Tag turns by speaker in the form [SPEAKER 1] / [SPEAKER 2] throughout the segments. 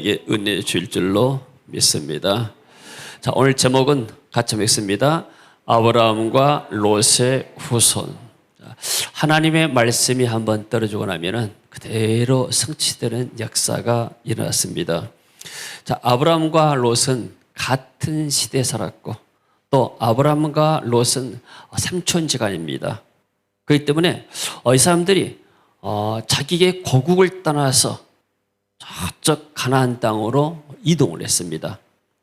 [SPEAKER 1] 이게 은혜 주일 줄로 믿습니다. 자, 오늘 제목은 같이 읽습니다. 아브라함과 롯의 후손. 하나님의 말씀이 한번 떨어지고 나면은 그대로 성취되는 역사가 일어났습니다. 자, 아브라함과 롯은 같은 시대에 살았고 또 아브라함과 롯은 삼촌지간입니다. 그렇기 때문에 이 사람들이 자기의 고국을 떠나서 저쪽 가나안 땅으로 이동을 했습니다.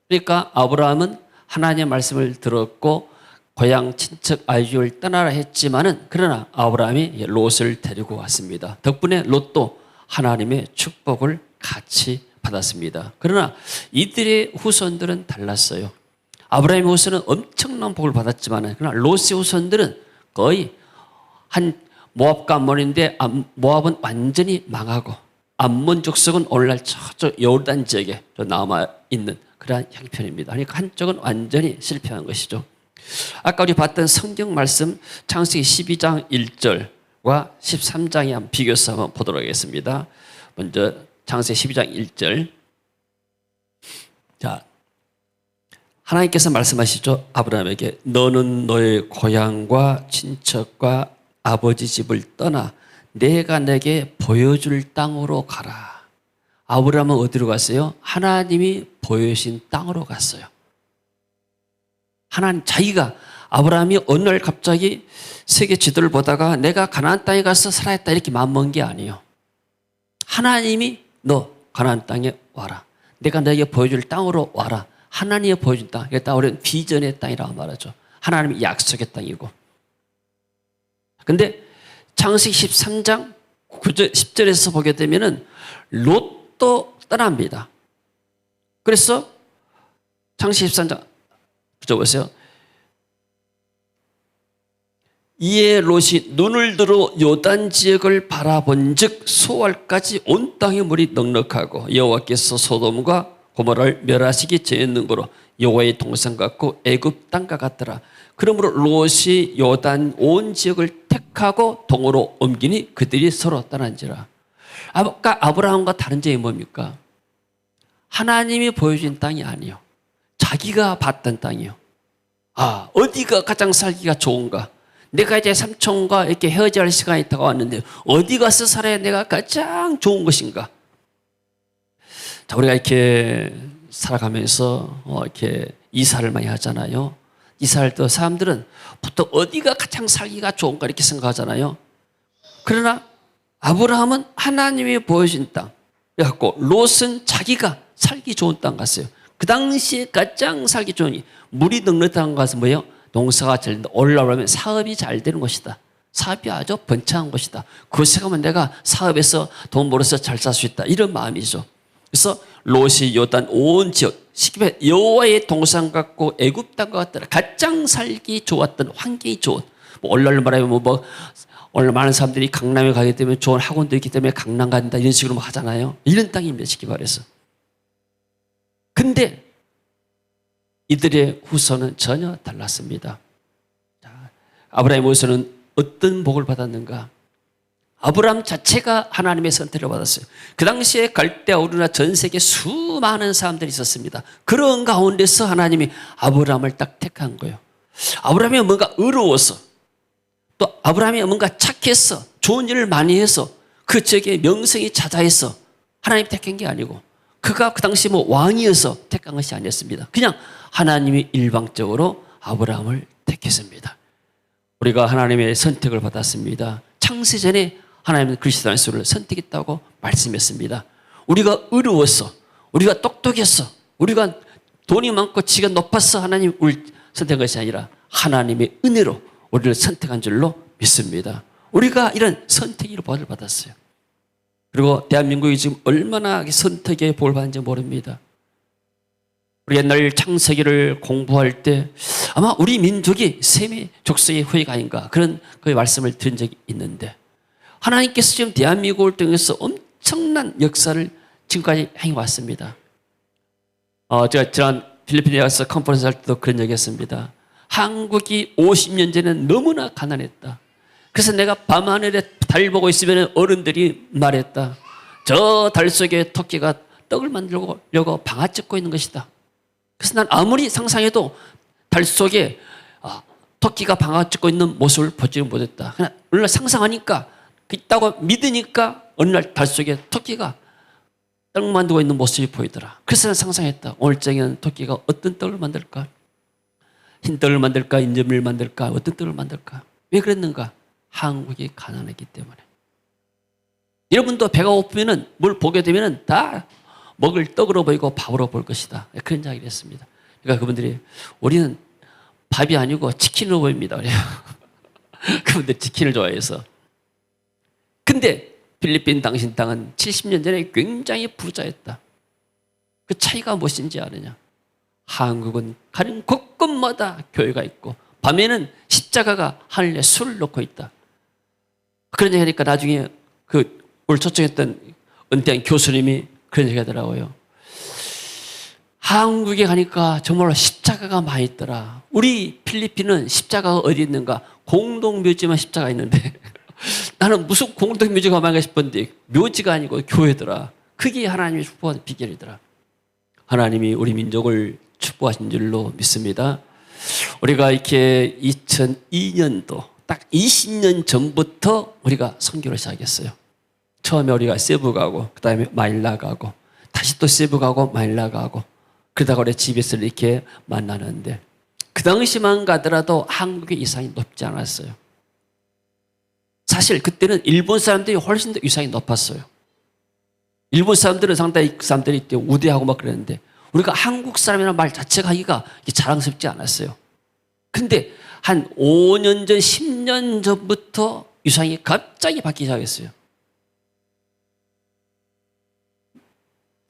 [SPEAKER 1] 그러니까 아브라함은 하나님의 말씀을 들었고 고향 친척 아이주를 떠나라 했지만은 그러나 아브라함이 롯을 데리고 왔습니다. 덕분에 롯도 하나님의 축복을 같이 받았습니다. 그러나 이들의 후손들은 달랐어요. 아브라함의 후손은 엄청난 복을 받았지만 그러나 롯의 후손들은 거의 한 모압과 암몬인데 모압은 완전히 망하고 암몬 족속은 오늘날 저쪽 요르단 지역에 남아있는 그러한 형편입니다. 그러니까 한쪽은 완전히 실패한 것이죠. 아까 우리 봤던 성경 말씀 창세기 12장 1절과 13장에 한번 비교해서 한번 보도록 하겠습니다. 먼저 창세기 12장 1절. 자, 하나님께서 말씀하시죠. 아브라함에게 너는 너의 고향과 친척과 아버지 집을 떠나 내가 내게 보여줄 땅으로 가라. 아브라함은 어디로 갔어요? 하나님이 보여주신 땅으로 갔어요. 하나님 자기가 아브라함이 어느 날 갑자기 세계 지도를 보다가 내가 가나안 땅에 가서 살아야겠다 이렇게 마음먹은 게 아니에요. 하나님이 너 가나안 땅에 와라. 내가 너에게 보여줄 땅으로 와라. 하나님이 보여준 땅. 이 땅은 비전의 땅이라고 말하죠. 하나님이 약속의 땅이고. 근데 창세기 13장 9절, 10절에서 보게 되면은 롯도 떠납니다. 그래서 창세기 13장 보세요. 이에 롯이 눈을 들어 요단 지역을 바라본즉 소알까지 온 땅의 물이 넉넉하고 여호와께서 소돔과 고모라를 멸하시기 전에는거로 여호와의 동산 같고 애굽 땅과 같더라. 그러므로 롯이 요단 온 지역을 택하고 동으로 옮기니 그들이 서로 떠난지라. 아까 아브라함과 다른 점이 뭡니까? 하나님이 보여준 땅이 아니요. 자기가 봤던 땅이요. 어디가 가장 살기가 좋은가? 내가 이제 삼촌과 이렇게 헤어져야 할 시간이 다가왔는데 어디 가서 살아야 내가 가장 좋은 것인가? 자, 우리가 이렇게 살아가면서 이렇게 이사를 많이 하잖아요. 이사할 때 사람들은 보통 어디가 가장 살기가 좋은가 이렇게 생각하잖아요. 그러나 아브라함은 하나님이 보여준 땅. 그래갖고 롯은 자기가 살기 좋은 땅 갔어요. 그 당시에 가장 살기 좋은 물이 넉넉한 곳은 뭐예요? 농사가 잘 된다. 올라오면 사업이 잘 되는 곳이다. 사업이 아주 번창한 곳이다. 그곳에 가면 내가 사업에서 돈 벌어서 잘 살 수 있다. 이런 마음이죠. 그래서 롯이 요단 온 지역, 시기에 여호와의 동산 같고 애굽 땅과 같더라. 가장 살기 좋았던 환경이 좋은. 오늘날 말하면 오늘 많은 사람들이 강남에 가기 때문에 좋은 학원도 있기 때문에 강남 간다 이런 식으로 하잖아요. 이런 땅입니다. 쉽게 말해서. 근데 이들의 후손은 전혀 달랐습니다. 아브라함의 후손은 어떤 복을 받았는가? 아브라함 자체가 하나님의 선택을 받았어요. 그 당시에 갈대아 우르나 전 세계 수많은 사람들이 있었습니다. 그런 가운데서 하나님이 아브라함을 딱 택한 거예요. 아브라함이 뭔가 의로워서 또 아브라함이 뭔가 착해서 좋은 일을 많이 해서 그 지역에 명성이 자자해서 하나님 택한 게 아니고 그가 그 당시 왕이어서 택한 것이 아니었습니다. 그냥 하나님이 일방적으로 아브라함을 택했습니다. 우리가 하나님의 선택을 받았습니다. 창세전에 하나님은 그리스도 안에서를 선택했다고 말씀했습니다. 우리가 의로워서, 우리가 똑똑해서, 우리가 돈이 많고 지가 높아서 하나님 우리를 선택한 것이 아니라 하나님의 은혜로 우리를 선택한 줄로 믿습니다. 우리가 이런 선택의 복을 받았어요. 그리고 대한민국이 지금 얼마나 선택의 복을 받는지 모릅니다. 우리 옛날 창세기를 공부할 때 아마 우리 민족이 셈의 족속의 후예가 아닌가 그런 그 말씀을 드린 적이 있는데 하나님께서 지금 대한민국을 통해서 엄청난 역사를 지금까지 행해왔습니다. 제가 지난 필리핀에 가서 컨퍼런스 할 때도 그런 얘기 했습니다. 한국이 50년 전에는 너무나 가난했다. 그래서 내가 밤하늘에 달 보고 있으면 어른들이 말했다. 저 달 속에 토끼가 떡을 만들려고 방아 찧고 있는 것이다. 그래서 난 아무리 상상해도 달 속에 토끼가 방아 찧고 있는 모습을 보지 못했다. 그냥 어느 날 상상하니까 있다고 믿으니까 어느 날 달 속에 토끼가 떡 만들고 있는 모습이 보이더라. 그래서 난 상상했다. 오늘 저녁에는 토끼가 어떤 떡을 만들까? 흰 떡을 만들까? 인절미를 만들까? 어떤 떡을 만들까? 왜 그랬는가? 한국이 가난했기 때문에. 여러분도 배가 고프면은 뭘 보게 되면은 다 먹을 떡으로 보이고 밥으로 볼 것이다. 그런 이야기를 했습니다. 그러니까 그분들이 우리는 밥이 아니고 치킨으로 보입니다. 그분들 치킨을 좋아해서. 근데 필리핀 당신 땅은 70년 전에 굉장히 부자였다. 그 차이가 무엇인지 아느냐? 한국은 가는 곳곳마다 교회가 있고 밤에는 십자가가 하늘에 술을 놓고 있다. 그런 얘기 하니까 나중에 오늘 초청했던 은퇴한 교수님이 그런 얘기 하더라고요. 한국에 가니까 정말로 십자가가 많이 있더라. 우리 필리핀은 십자가가 어디 있는가? 공동묘지만 십자가 있는데 나는 무슨 공동묘지가 많은가 싶었는데 묘지가 아니고 교회더라. 그게 하나님이 축복하는 비결이더라. 하나님이 우리 민족을 축복하신 줄로 믿습니다. 우리가 이렇게 2002년도 딱 20년 전부터 우리가 선교를 시작했어요. 처음에 우리가 세부 가고 그 다음에 마닐라 가고 다시 또 세부 가고 마닐라 가고 그러다가 우리 집에서 이렇게 만나는데 그 당시만 가더라도 한국의 위상이 높지 않았어요. 사실 그때는 일본 사람들이 훨씬 더 위상이 높았어요. 일본 사람들은 상당히 그 사람들이 우대하고 막 그랬는데 우리가 한국 사람이라는 말 자체가 하기가 자랑스럽지 않았어요. 근데 한 5년 전, 10년 전부터 위상이 갑자기 바뀌기 시작했어요.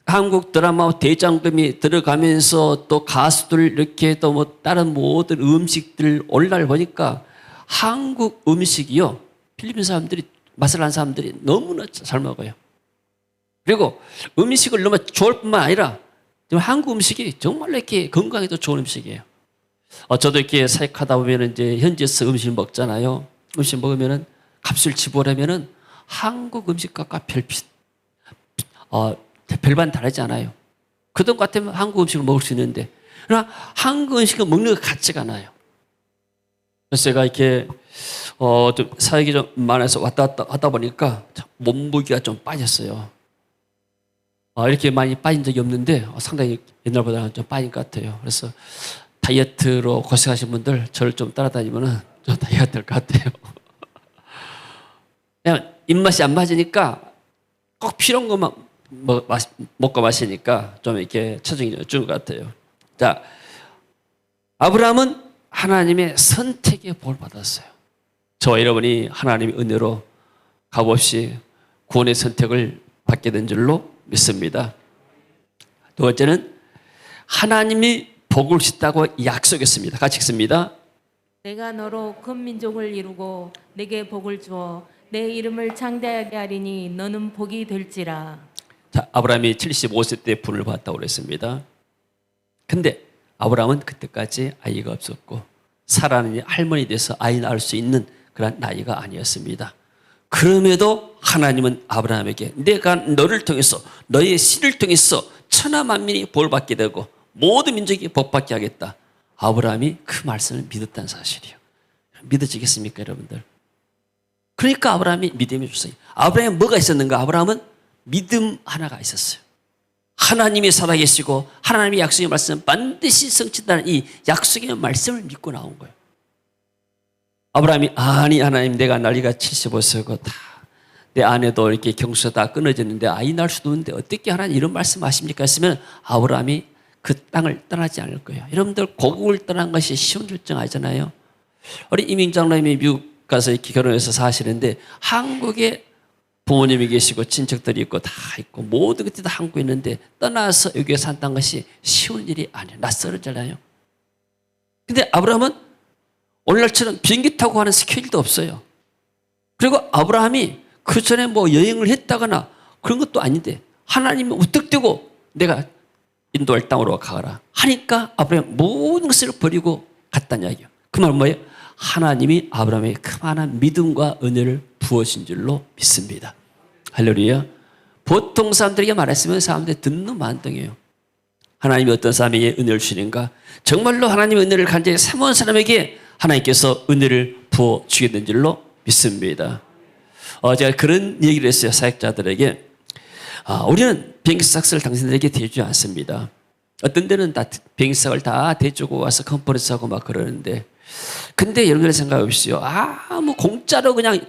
[SPEAKER 1] 한국 드라마 대장금이 들어가면서 또 가수들 이렇게 또 뭐 다른 모든 음식들 올라를 보니까 한국 음식이요. 필리핀 사람들이 맛을 아는 사람들이 너무나 잘 먹어요. 그리고 음식을 너무 좋을 뿐만 아니라 한국 음식이 정말 이렇게 건강에도 좋은 음식이에요. 저도 이렇게 사역하다 보면 이제 현지에서 음식을 먹잖아요. 음식 먹으면은 값을 지불하면은 한국 음식과 별반 다르지 않아요. 그동 같으면 한국 음식을 먹을 수 있는데, 그러나 한국 음식을 먹는 것 같지가 않아요. 그래서 제가 이렇게, 좀 사역이 좀 많아서 왔다 갔다 하다 보니까 몸무게가 좀 빠졌어요. 이렇게 많이 빠진 적이 없는데, 상당히 옛날보다는 좀 빠진 것 같아요. 그래서 다이어트로 고생하신 분들 저를 좀 따라다니면은 좀 다이어트 될 것 같아요. 그냥 입맛이 안 맞으니까 꼭 필요한 것만 먹고 마시니까 좀 이렇게 체중이 준 것 같아요. 자, 아브라함은 하나님의 선택의 복을 받았어요. 저와 여러분이 하나님의 은혜로 값없이 구원의 선택을 받게 된 줄로 믿습니다. 두 번째는 하나님이 복을 주시다고 약속했습니다. 같이 읽습니다.
[SPEAKER 2] 내가 너로 큰 민족을 이루고 내게 복을 주어 내 이름을 창대하게 하리니 너는 복이 될지라.
[SPEAKER 1] 자, 아브라함이 75세 때 분을 받았다고 그랬습니다. 근데 아브라함은 그때까지 아이가 없었고 사라는 할머니 돼서 아이 낳을 수 있는 그런 나이가 아니었습니다. 그럼에도 하나님은 아브라함에게 내가 너를 통해서 너의 씨를 통해서 천하 만민이 복을 받게 되고 모든 민족이 복받게 하겠다. 아브라함이 그 말씀을 믿었다는 사실이에요. 믿어지겠습니까, 여러분들? 그러니까 아브라함이 믿음이 주세요. 아브라함이 뭐가 있었는가? 아브라함은 믿음 하나가 있었어요. 하나님이 살아계시고 하나님의 약속의 말씀은 반드시 성취한다는 이 약속의 말씀을 믿고 나온 거예요. 아브라함이 아니 하나님 내가 나이가 75세고 다 내 아내도 이렇게 경수가 다 끊어졌는데 아이 낳을 수도 없는데 어떻게 하나님 이런 말씀하십니까? 했으면 아브라함이 그 땅을 떠나지 않을 거예요. 여러분들 고국을 떠난 것이 쉬운 결정 아니잖아요. 우리 이민장로님이 미국 가서 이렇게 결혼해서 사시는데 한국에 부모님이 계시고 친척들이 있고 다 있고 모든 것들이 다 한국에 있는데 떠나서 여기에 산다는 것이 쉬운 일이 아니에요. 낯설었잖아요. 근데 아브라함은 오늘날처럼 비행기 타고 가는 스케줄도 없어요. 그리고 아브라함이 그 전에 뭐 여행을 했다거나 그런 것도 아닌데 하나님이 우뚝대고 내가 인도할 땅으로 가거라 하니까 아브라함이 모든 것을 버리고 갔다는 이야기예요. 그 말은 뭐예요? 하나님이 아브라함에게 그만한 믿음과 은혜를 부어신 줄로 믿습니다. 할렐루야. 보통 사람들에게 말했으면 사람들이 듣는 만등이에요. 하나님이 어떤 사람에게 은혜를 주시는가? 정말로 하나님의 은혜를 간절히 사모하는 사람에게 하나님께서 은혜를 부어주게 된 줄로 믿습니다. 제가 그런 얘기를 했어요. 사역자들에게. 우리는 비행기삭스를 당신들에게 대주지 않습니다. 어떤 데는 다 비행기삭을 다 대주고 와서 컨퍼런스하고 막 그러는데, 근데 여러분들 생각해 보십시오. 뭐 공짜로 그냥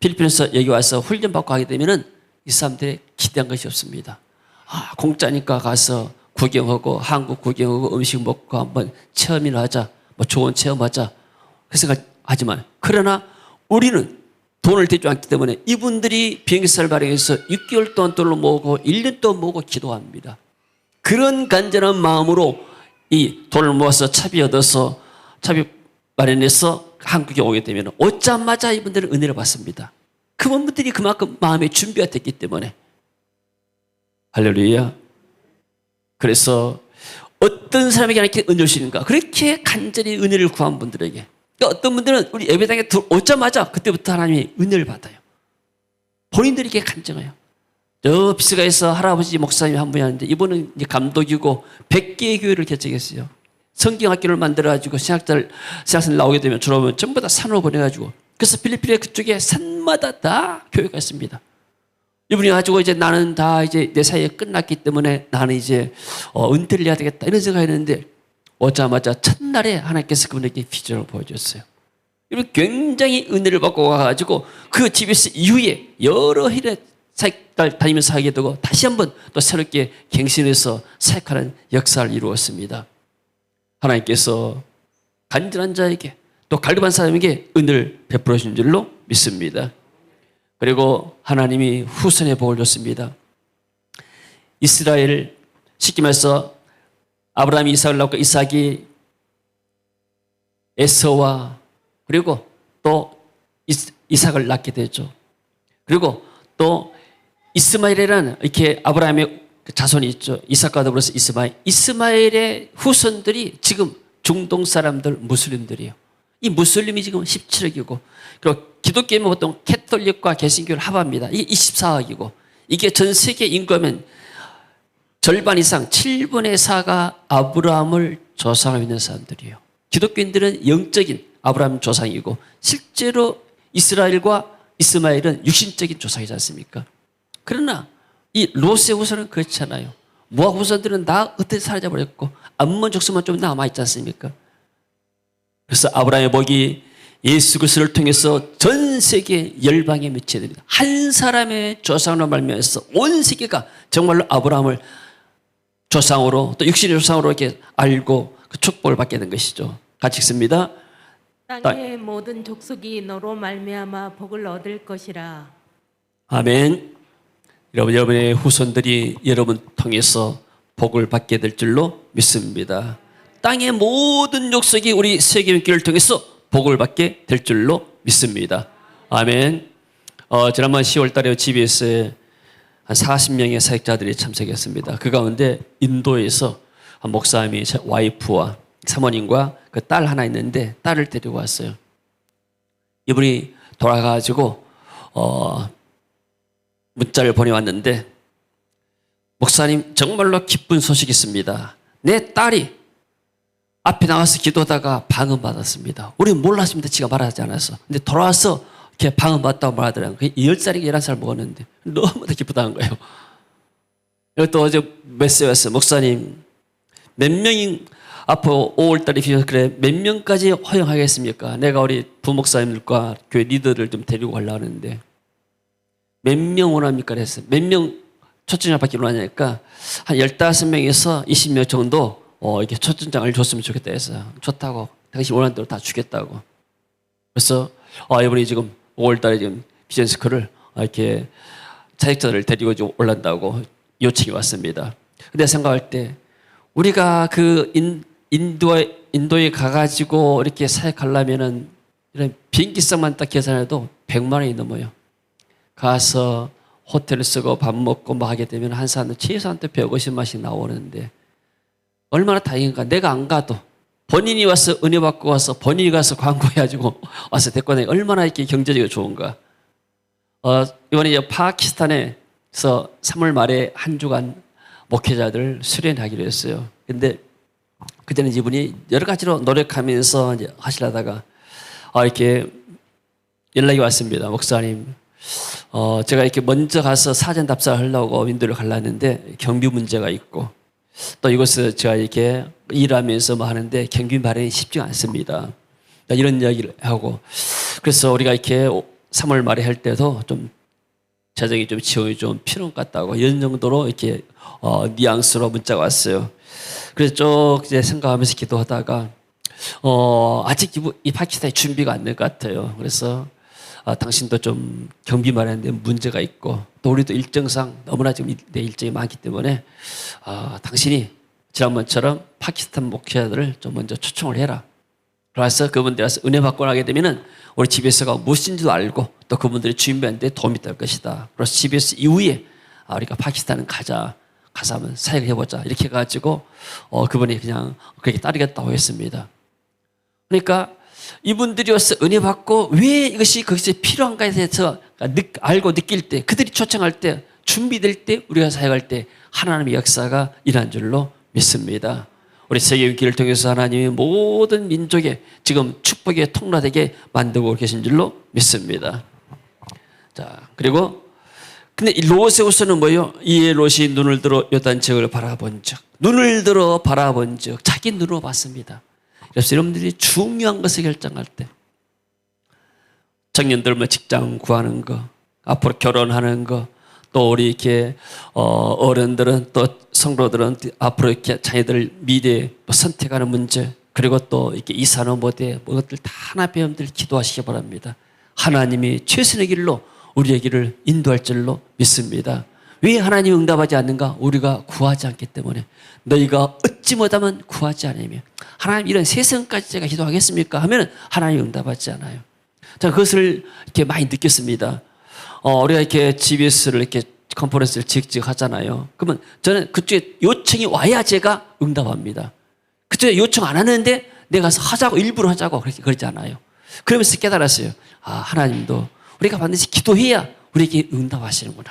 [SPEAKER 1] 필리핀에서 여기 와서 훈련받고 하게 되면은 이 사람들이 기대한 것이 없습니다. 공짜니까 가서 구경하고 한국 구경하고 음식 먹고 한번 체험이나 하자, 뭐 좋은 체험하자 그 생각하지만, 그러나 우리는 돈을 대지 않기 때문에 이분들이 비행기사를 발행해서 6개월 동안 돈을 모으고 1년 동안 모으고 기도합니다. 그런 간절한 마음으로 이 돈을 모아서 차비 얻어서 차비 마련해서 한국에 오게 되면 오자마자 이분들은 은혜를 받습니다. 그분들이 그만큼 마음의 준비가 됐기 때문에. 할렐루야. 그래서 어떤 사람에게 이렇게 은혜를 주시는가? 그렇게 간절히 은혜를 구한 분들에게. 그러니까 어떤 분들은 우리 예배당에 오자마자 그때부터 하나님이 은혜를 받아요. 본인들이 이렇게 간증해요. 저 비스가에서 할아버지 목사님이 한 분이 하는데, 이분은 이제 감독이고 100개의 교회를 개척했어요. 성경학교를 만들어가지고 신학생들 나오게 되면 졸업하면 전부 다 산으로 보내가지고, 그래서 필리핀의 그쪽에 산마다 다 교회가 있습니다. 이분이 가지고 이제 나는 다 이제 내 사이에 끝났기 때문에 나는 이제 은퇴를 해야 되겠다 이런 생각했는데, 오자마자 첫날에 하나님께서 그분에게 비전을 보여줬어요. 이분 굉장히 은혜를 받고 와가지고 그 집에서 이후에 여러 해를 사역을 다니면서 하게 되고 다시 한번 또 새롭게 갱신해서 사역하는 역사를 이루었습니다. 하나님께서 간절한 자에게 또 갈급한 사람에게 은혜를 베풀어 주신 줄로 믿습니다. 그리고 하나님이 후손의 복을 줬습니다. 이스라엘, 쉽게 말해서 아브라함이 이삭을 낳고 이삭이 에서와 그리고 또 이삭을 낳게 되죠. 그리고 또 이스마엘이라는 이렇게 아브라함의 자손이 있죠. 이삭과 더불어서 이스마엘의 후손들이 지금 중동 사람들 무슬림들이에요. 이 무슬림이 지금 17억이고, 그리고 기독교는 보통 캐톨릭과 개신교를 합합니다. 이게 24억이고, 이게 전 세계 인구하면 절반 이상 7분의 4가 아브라함을 조상으로 믿는 사람들이에요. 기독교인들은 영적인 아브라함 조상이고, 실제로 이스라엘과 이스마엘은 육신적인 조상이지 않습니까? 그러나 이 롯의 후손은 그렇지 않아요. 모압 후손들은 다 어떻게 사라져버렸고 암몬 족속만 좀 남아있지 않습니까? 그래서 아브라함의 복이 예수 그리스도를 통해서 전 세계 열방에 미쳐야 됩니다. 한 사람의 조상으로 말미암아서 온 세계가 정말로 아브라함을 조상으로, 또 육신의 조상으로 이렇게 알고 그 축복을 받게 된 것이죠. 같이 읽습니다.
[SPEAKER 2] 땅의 모든 족속이 너로 말미암아 복을 얻을 것이라.
[SPEAKER 1] 아멘. 여러분의 후손들이 여러분 통해서 복을 받게 될 줄로 믿습니다. 땅의 모든 족속이 우리 세계민교를 통해서 복을 받게 될 줄로 믿습니다. 아멘. 지난번 10월 달에 GBS에 한 40명의 사역자들이 참석했습니다. 그 가운데 인도에서 한 목사님이 제 와이프와 사모님과 그 딸 하나 있는데 딸을 데리고 왔어요. 이분이 돌아가가지고 문자를 보내왔는데, 목사님 정말로 기쁜 소식이 있습니다. 내 딸이 앞에 나와서 기도하다가 방언받았습니다. 우리는 몰랐습니다. 지가 말하지 않아서. 근데 돌아와서 이렇게 방언받았다고 말하더라고요. 10살이고 11살 먹었는데 너무나 기쁘다는 거예요. 그리고 또 어제 메시지 왔어요. 목사님 몇 명이 앞으로 5월달에 비셔서 그래 몇 명까지 허용하겠습니까? 내가 우리 부목사님들과 교회 리더를 좀 데리고 가려고 하는데 몇 명 원합니까? 그랬어요. 몇 명 초청장 받기 원하니까 한 15명에서 20명 정도 이렇게 초청장을 줬으면 좋겠다 해서 좋다고, 당신 원하는 대로 다 주겠다고. 그래서 이번에 지금 5월달에 지금 비전스쿨을 이렇게 사역자들을 데리고 좀 올란다고 요청이 왔습니다. 근데 생각할 때 우리가 그 인도에 가가지고 이렇게 사역하려면은 이런 비행기값만 딱 계산해도 100만 원이 넘어요. 가서 호텔을 쓰고 밥 먹고 뭐 하게 되면 한 사람은 최소한 150만씩 나오는데 얼마나 다행인가. 내가 안 가도 본인이 와서 은혜 받고 와서 본인이 가서 광고해가지고 와서 데리고 다니까 얼마나 이렇게 경제적으로 좋은가. 이번에 이제 파키스탄에 그래서 3월 말에 한 주간 목회자들 수련하기로 했어요. 근데 그때는 이분이 여러 가지로 노력하면서 이제 하시려다가 이렇게 연락이 왔습니다. 목사님, 제가 이렇게 먼저 가서 사전 답사를 하려고 인도를 가려는데 경비 문제가 있고 또 이것을 제가 이렇게 일하면서 뭐 하는데 경비 마련이 쉽지가 않습니다. 이런 이야기를 하고 그래서 우리가 이렇게 3월 말에 할 때도 좀 재정이 좀 지원이 좀 필요한 것 같다고 이런 정도로 이렇게 뉘앙스로 문자가 왔어요. 그래서 쭉 이제 생각하면서 기도하다가 아직 이 파키스탄이 준비가 안 된 것 같아요. 그래서 당신도 좀 경비 마련에 문제가 있고 또 우리도 일정상 너무나 지금 내 일정이 많기 때문에 당신이 지난번처럼 파키스탄 목회자들을 좀 먼저 초청을 해라. 그래서 그분들에서 은혜 받고 나게 되면은 우리 GBS가 무엇인지도 알고 또 그분들이 준비하는데 도움이 될 것이다. 그래서 GBS 이후에 우리가 파키스탄은 가서 한번 사역을 해보자. 이렇게 해가지고 그분이 그냥 그렇게 따르겠다고 했습니다. 그러니까 이분들이 와서 은혜 받고 왜 이것이 거기서 필요한가에 대해서 알고 느낄 때 그들이 초청할 때 준비될 때 우리가 사역할 때 하나님의 역사가 일어난 줄로 믿습니다. 우리 세계위기를 통해서 하나님이 모든 민족에 지금 축복의 통로되게 만들고 계신 줄로 믿습니다. 자, 그리고 근데 이 롯의 후손은 뭐예요? 이에 롯이 눈을 들어 요단 지역을 바라본 즉 눈을 들어 바라본 즉 자기 눈으로 봤습니다. 그래서 여러분들이 중요한 것을 결정할 때 청년들 뭐 직장 구하는 거 앞으로 결혼하는 거 또 우리 이렇게 어른들은 또 성도들은 앞으로 이렇게 자녀들 미래 선택하는 문제 그리고 또 이렇게 이사는 뭐대 뭐것들 다 하나님의 여러분들 기도하시기 바랍니다. 하나님이 최선의 길로 우리의 길을 인도할 줄로 믿습니다. 왜 하나님이 응답하지 않는가? 우리가 구하지 않기 때문에 너희가 얻지 못하면 구하지 않으며 하나님 이런 세상까지 제가 기도하겠습니까? 하면 하나님이 응답하지 않아요. 자, 그것을 이렇게 많이 느꼈습니다. 우리가 이렇게 GBS를 이렇게 컨퍼런스를 지금 하잖아요. 그러면 저는 그쪽에 요청이 와야 제가 응답합니다. 그쪽에 요청 안 하는데 내가 가서 하자고 일부러 하자고 그러지 않아요. 그러면서 깨달았어요. 하나님도 우리가 반드시 기도해야 우리에게 응답하시는구나.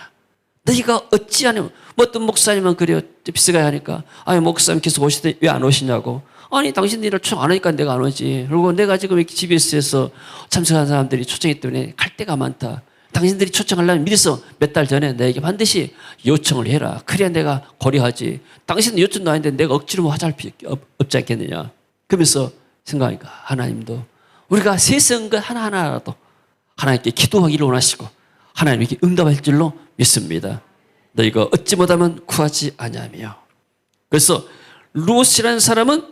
[SPEAKER 1] 너희가 어찌 않으면 뭐 어떤 목사님은 그래요. 비스가야 하니까 목사님 계속 오시더니 왜 안 오시냐고. 아니 당신들이 초청 안 하니까 내가 안 오지. 그리고 내가 지금 이렇게 GBS에서 참석한 사람들이 초청했기 때문에 갈 데가 많다. 당신들이 초청하려면 미리서 몇 달 전에 나에게 반드시 요청을 해라. 그래야 내가 고려하지. 당신은 요청도 아닌데 내가 억지로 하자 할 필요 없지 않겠느냐. 그러면서 생각하니까 하나님도 우리가 세상 것 하나하나라도 하나님께 기도하기를 원하시고 하나님에게 응답할 줄로 믿습니다. 너희가 얻지 못하면 구하지 아니하며. 그래서 롯이라는 사람은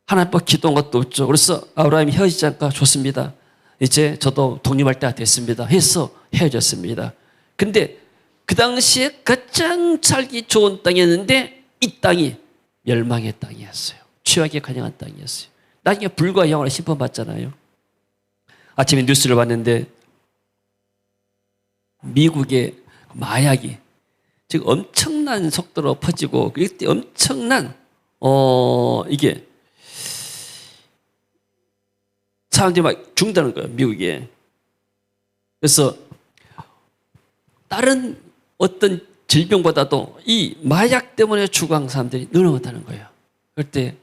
[SPEAKER 1] 하나님 앞에 기도한 것도 없죠. 그래서 아브라함이 헤어지지 않까 좋습니다. 이제 저도 독립할 때가 됐습니다. 해서 헤어졌습니다. 근데 그 당시에 가장 살기 좋은 땅이었는데 이 땅이 멸망의 땅이었어요. 취하기에 가능한 땅이었어요. 나중에 불과 영원한 심판 받잖아요. 아침에 뉴스를 봤는데 미국의 마약이 지금 엄청난 속도로 퍼지고 그때 엄청난 이게 사람들이 막 죽는다는 거예요, 미국에. 그래서 다른 어떤 질병보다도 이 마약 때문에 죽어간 사람들이 늘어났다는 거예요. 그럴 때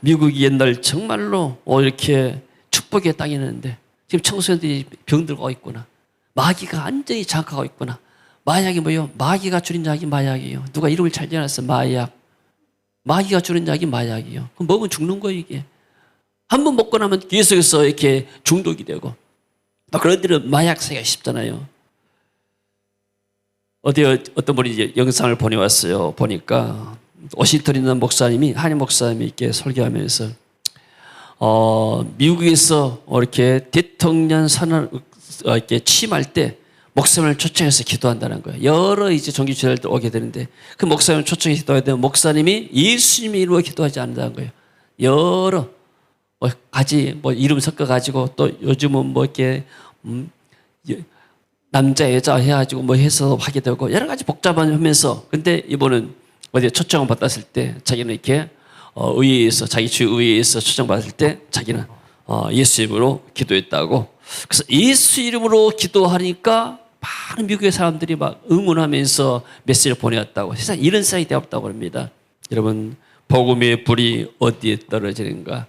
[SPEAKER 1] 미국이 옛날 정말로 이렇게 축복의 땅이었는데 지금 청소년들이 병들고 있구나. 마귀가 완전히 장악하고 있구나. 마약이 뭐예요? 마귀가 줄인 약이 마약이에요. 누가 이름을 잘 지어놨어, 마약. 마귀가 줄인 약이 마약이에요. 그럼 먹으면 죽는 거예요, 이게. 한 번 먹고 나면 계속해서 이렇게 중독이 되고 또 그런 데는 마약 사기가 쉽잖아요. 어떤 분이 이제 영상을 보내왔어요. 보니까 워싱턴에 있는 목사님이 한인 목사님이 이렇게 설교하면서 미국에서 이렇게 대통령 선언 이렇게 취임할 때 목사님을 초청해서 기도한다는 거예요. 여러 이제 종교 지도자들 오게 되는데 그 목사님을 초청해서 기도해야 되면 목사님이 예수님의 이름으로 기도하지 않는다는 거예요. 여러 가지 이름 섞어가지고 또 요즘은 이렇게 남자 여자 해가지고 해서 하게 되고 여러 가지 복잡한 하면서 근데 이분은 어디 초청을 받았을 때 자기는 이렇게 의회에서 자기 주 의회에서 초청받았을 때 자기는 예수 이름으로 기도했다고. 그래서 예수 이름으로 기도하니까 많은 미국의 사람들이 막 응원하면서 메시지를 보내왔다고. 세상에 이런 사이이 되었다고 합니다. 여러분, 복음의 불이 어디에 떨어지는가?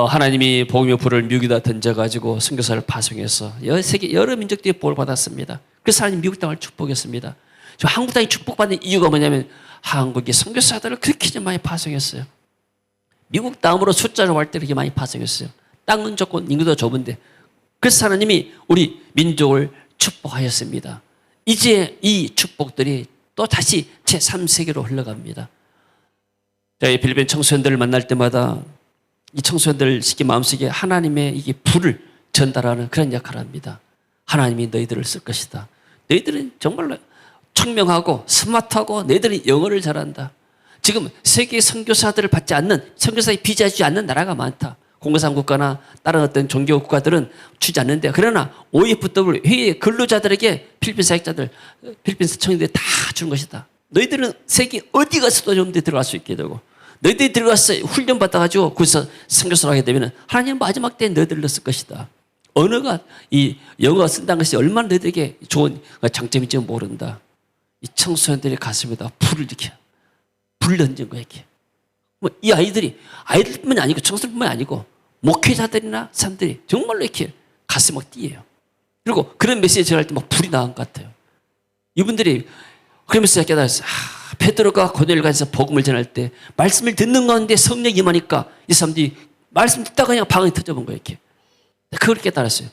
[SPEAKER 1] 하나님이 복음의 불을 미국에다 던져가지고 선교사를 파송해서 세계 여러 민족들이 복을 받았습니다. 그래서 하나님 미국 땅을 축복했습니다. 지금 한국 땅이 축복받는 이유가 뭐냐면 한국의 선교사들을 그렇게 많이 파송했어요. 미국 다음으로 숫자로 할 때 그렇게 많이 파송했어요. 땅은 좁고 인구도 좁은데. 그래서 하나님이 우리 민족을 축복하였습니다. 이제 이 축복들이 또 다시 제3세계로 흘러갑니다. 저희 필리핀 청소년들을 만날 때마다 이 청소년들 시기 마음속에 하나님의 이게 불을 전달하는 그런 역할을 합니다. 하나님이 너희들을 쓸 것이다. 너희들은 정말로 청명하고 스마트하고 너희들이 영어를 잘한다. 지금 세계 선교사들을 받지 않는, 선교사에 비자주지 않는 나라가 많다. 공산당 국가나 다른 어떤 종교 국가들은 주지 않는데, 그러나 OFW 회의 근로자들에게 필리핀 사역자들, 필리핀 청년들이 다 주는 것이다. 너희들은 세계 어디 가서도 좀 더 들어갈 수 있게 되고, 너희들이 들어가서 훈련 받아가지고 거기서 선교사를 하게 되면 하나님 마지막 때에 너희들을 넣을 것이다. 언어가, 이 영어가 쓴다는 것이 얼마나 너희들에게 좋은 장점인지 모른다. 이 청소년들의 가슴에다 불을 이렇게 불 던진 거야, 이렇게. 이 아이들뿐만이 아니고 청소년뿐만이 아니고 목회자들이나 사람들이 정말로 이렇게 가슴이 막 뛰어요. 그리고 그런 메시지 전할 때 막 불이 나온 것 같아요. 이분들이 그러면서 깨달았어요. 베드로가 고넬가에서 복음을 전할 때 말씀을 듣는 가운데 성령이 임하니까 이 사람들이 말씀 듣다가 그냥 방언이 터져본 거예요, 이렇게. 그걸 깨달았어요.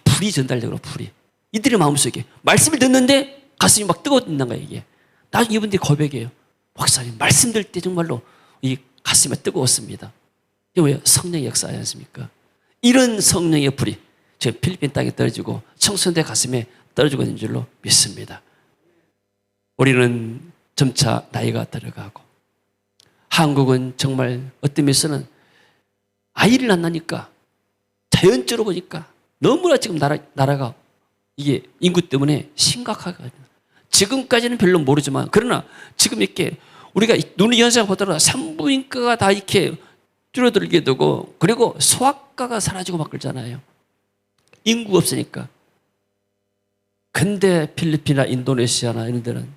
[SPEAKER 1] 불이 전달되고 불이. 이들의 마음속에 말씀을 듣는데 가슴이 막 뜨거워진다는 거예요, 이게. 나중에 이분들이 고백해요. 목사님, 말씀 들을 때 정말로 이 가슴이 뜨거웠습니다. 이게 왜 성령의 역사지 않습니까? 이런 성령의 불이 지금 필리핀 땅에 떨어지고 청소년들 가슴에 떨어지고 있는 줄로 믿습니다. 우리는 점차 나이가 들어가고 한국은 정말 어떤 면에서는 아이를 낳으니까 자연적으로 보니까 너무나 지금 나라가 이게 인구 때문에 심각하거든요. 지금까지는 별로 모르지만 그러나 지금 이렇게 우리가 눈의 현상 보더라도 산부인과가 다 이렇게 줄어들게 되고 그리고 소아과가 사라지고 막 그러잖아요. 인구가 없으니까. 근데 필리핀이나 인도네시아나 이런 데는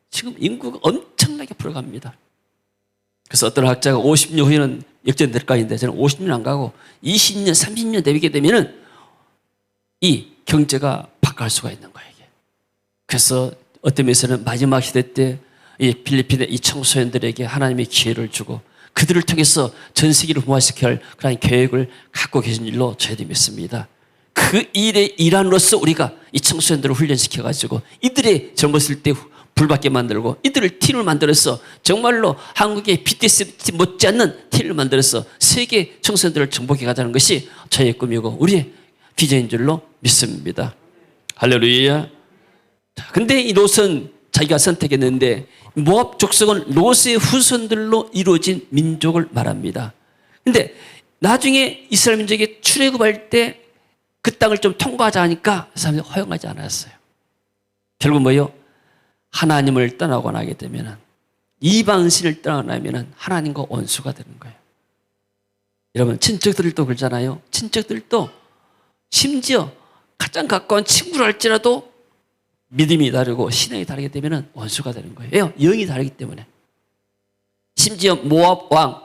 [SPEAKER 1] 지금 인구가 엄청나게 불어갑니다. 그래서 어떤 학자가 50년 후에는 역전될 거인데 저는 50년 안 가고 20년, 30년 되게 되면은 이 경제가 바뀔 수가 있는 거예요. 이게. 그래서 어떤 면에서는 마지막 시대 때 이 필리핀의 이 청소년들에게 하나님의 기회를 주고 그들을 통해서 전 세계를 부활시켜야 할 그런 계획을 갖고 계신 일로 저희도 믿습니다. 그 일의 일환으로서 우리가 이 청소년들을 훈련시켜가지고 이들의 젊었을 때 불받게 만들고 이들을 팀을 만들어서 정말로 한국의 BTS 못지않는 팀을 만들어서 세계 청소년들을 정복해 가자는 것이 저의 꿈이고 우리의 비전인 줄로 믿습니다. 할렐루야. 근데 이 롯은 자기가 선택했는데 모압 족속은 롯의 후손들로 이루어진 민족을 말합니다. 근데 나중에 이스라엘 민족이 출애굽할 때 그 땅을 좀 통과하자 하니까 사람들이 허용하지 않았어요. 결국 뭐예요? 하나님을 떠나고 나게 되면 이방신을 떠나면 하나님과 원수가 되는 거예요. 여러분 친척들도 그러잖아요. 친척들도 심지어 가장 가까운 친구를 할지라도 믿음이 다르고 신앙이 다르게 되면 원수가 되는 거예요. 영이 다르기 때문에. 심지어 모압 왕,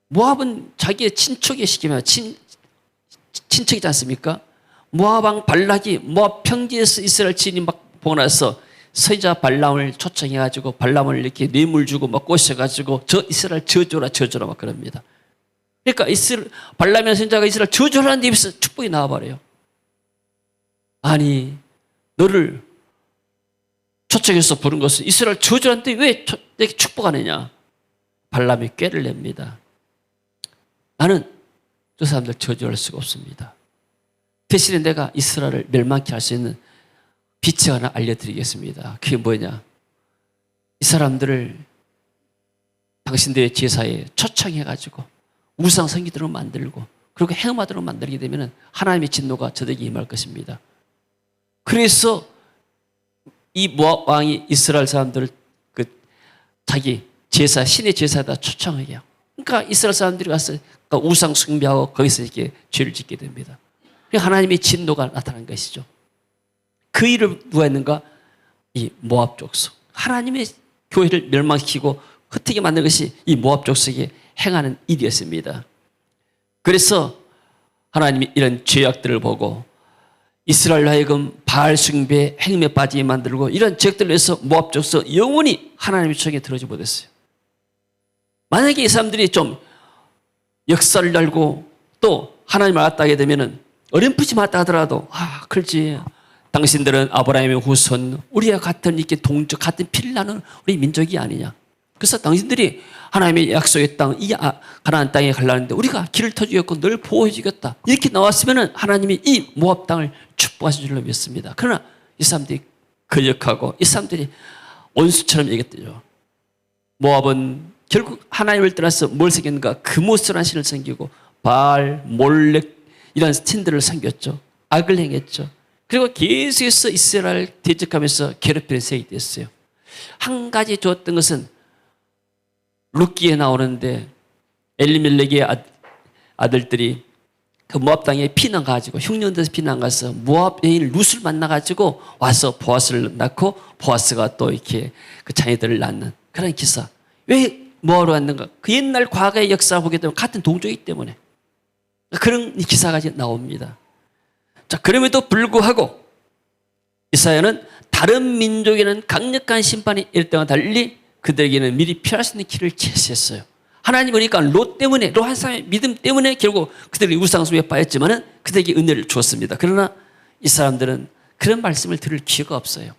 [SPEAKER 1] 모압은 자기의 친척의 시기면 친척이지 않습니까? 모압 왕 발락이 모압 평지에서 이스라엘 지인이 막 보고 나서 선지자 발람을 초청해가지고 발람을 이렇게 뇌물 주고 막 꼬셔가지고 저 이스라엘 저주라 막 그럽니다. 그러니까 발람이라는 선지자가 이스라엘 저주라는 데 입에서 축복이 나와버려요. 아니 너를 초청해서 부른 것은 이스라엘 저주라는데 왜 내게 축복하느냐? 발람이 꾀를 냅니다. 나는 저 사람들 저주할 수가 없습니다. 대신에 내가 이스라엘을 멸망케 할 수 있는 빛을 하나 알려드리겠습니다. 그게 뭐냐? 이 사람들을 당신들의 제사에 초청해가지고 우상 성기들을 만들고 그리고 행음하도록 만들게 되면 하나님의 진노가 저들에게 임할 것입니다. 그래서 이 모압 왕이 이스라엘 사람들을 자기 제사, 신의 제사에다 초청하게 해요. 그러니까 이스라엘 사람들이 가서 우상 숭배하고 거기서 이렇게 죄를 짓게 됩니다. 하나님의 진노가 나타난 것이죠. 그 일을 누가 했는가? 이 모압 족속. 하나님의 교회를 멸망시키고 흩트게 만든 것이 이 모압 족속이 행하는 일이었습니다. 그래서 하나님이 이런 죄악들을 보고 이스라엘로 하여금 바알 숭배의 행위에 빠지게 만들고 이런 죄악들을 위해서 모압 족속 영원히 하나님의 청에 들어오지 못했어요. 만약에 이 사람들이 좀 역사를 알고 또 하나님을 알았다게 되면은 어렴풋이 맞다 하더라도 그렇지. 당신들은 아브라함의 후손, 우리와 같은 이렇게 동족, 같은 피를 나는 우리 민족이 아니냐. 그래서 당신들이 하나님의 약속의 땅, 이 가나안 땅에 가려는데 우리가 길을 터주겠고 널 보호해주겠다. 이렇게 나왔으면은 하나님이 이 모압 땅을 축복하실 줄로 믿습니다. 그러나 이 사람들이 거역하고 이 사람들이 원수처럼 얘기했대요. 모압은 결국 하나님을 떠나서 뭘 섬겼는가? 금오스라는 신을 섬기고 바알, 몰렉 이런 신들을 섬겼죠. 악을 행했죠. 그리고 계속해서 이스라엘 대적하면서 괴롭히는 세력이 됐어요. 한 가지 좋았던 것은 룻기에 나오는데 엘리멜렉의 아들들이 그 모압 땅에 피난 가지고 흉년돼서 피난 가서 모압 여인 룻을 만나 가지고 와서 보아스를 낳고 보아스가 또 이렇게 그 자녀들을 낳는 그런 기사. 왜 모압으로 왔는가? 그 옛날 과거의 역사 보게 되면 같은 동족이기 때문에 그런 기사가 이제 나옵니다. 자, 그럼에도 불구하고 이사야는 다른 민족에는 강력한 심판이 이럴 때와 달리 그들에게는 미리 피할 수 있는 길을 제시했어요. 하나님 보니까 롯 때문에, 롯 한 사람의 믿음 때문에 결국 그들이 우상숭배에 빠졌지만은 그들에게 은혜를 주었습니다. 그러나 이 사람들은 그런 말씀을 들을 기회가 없어요.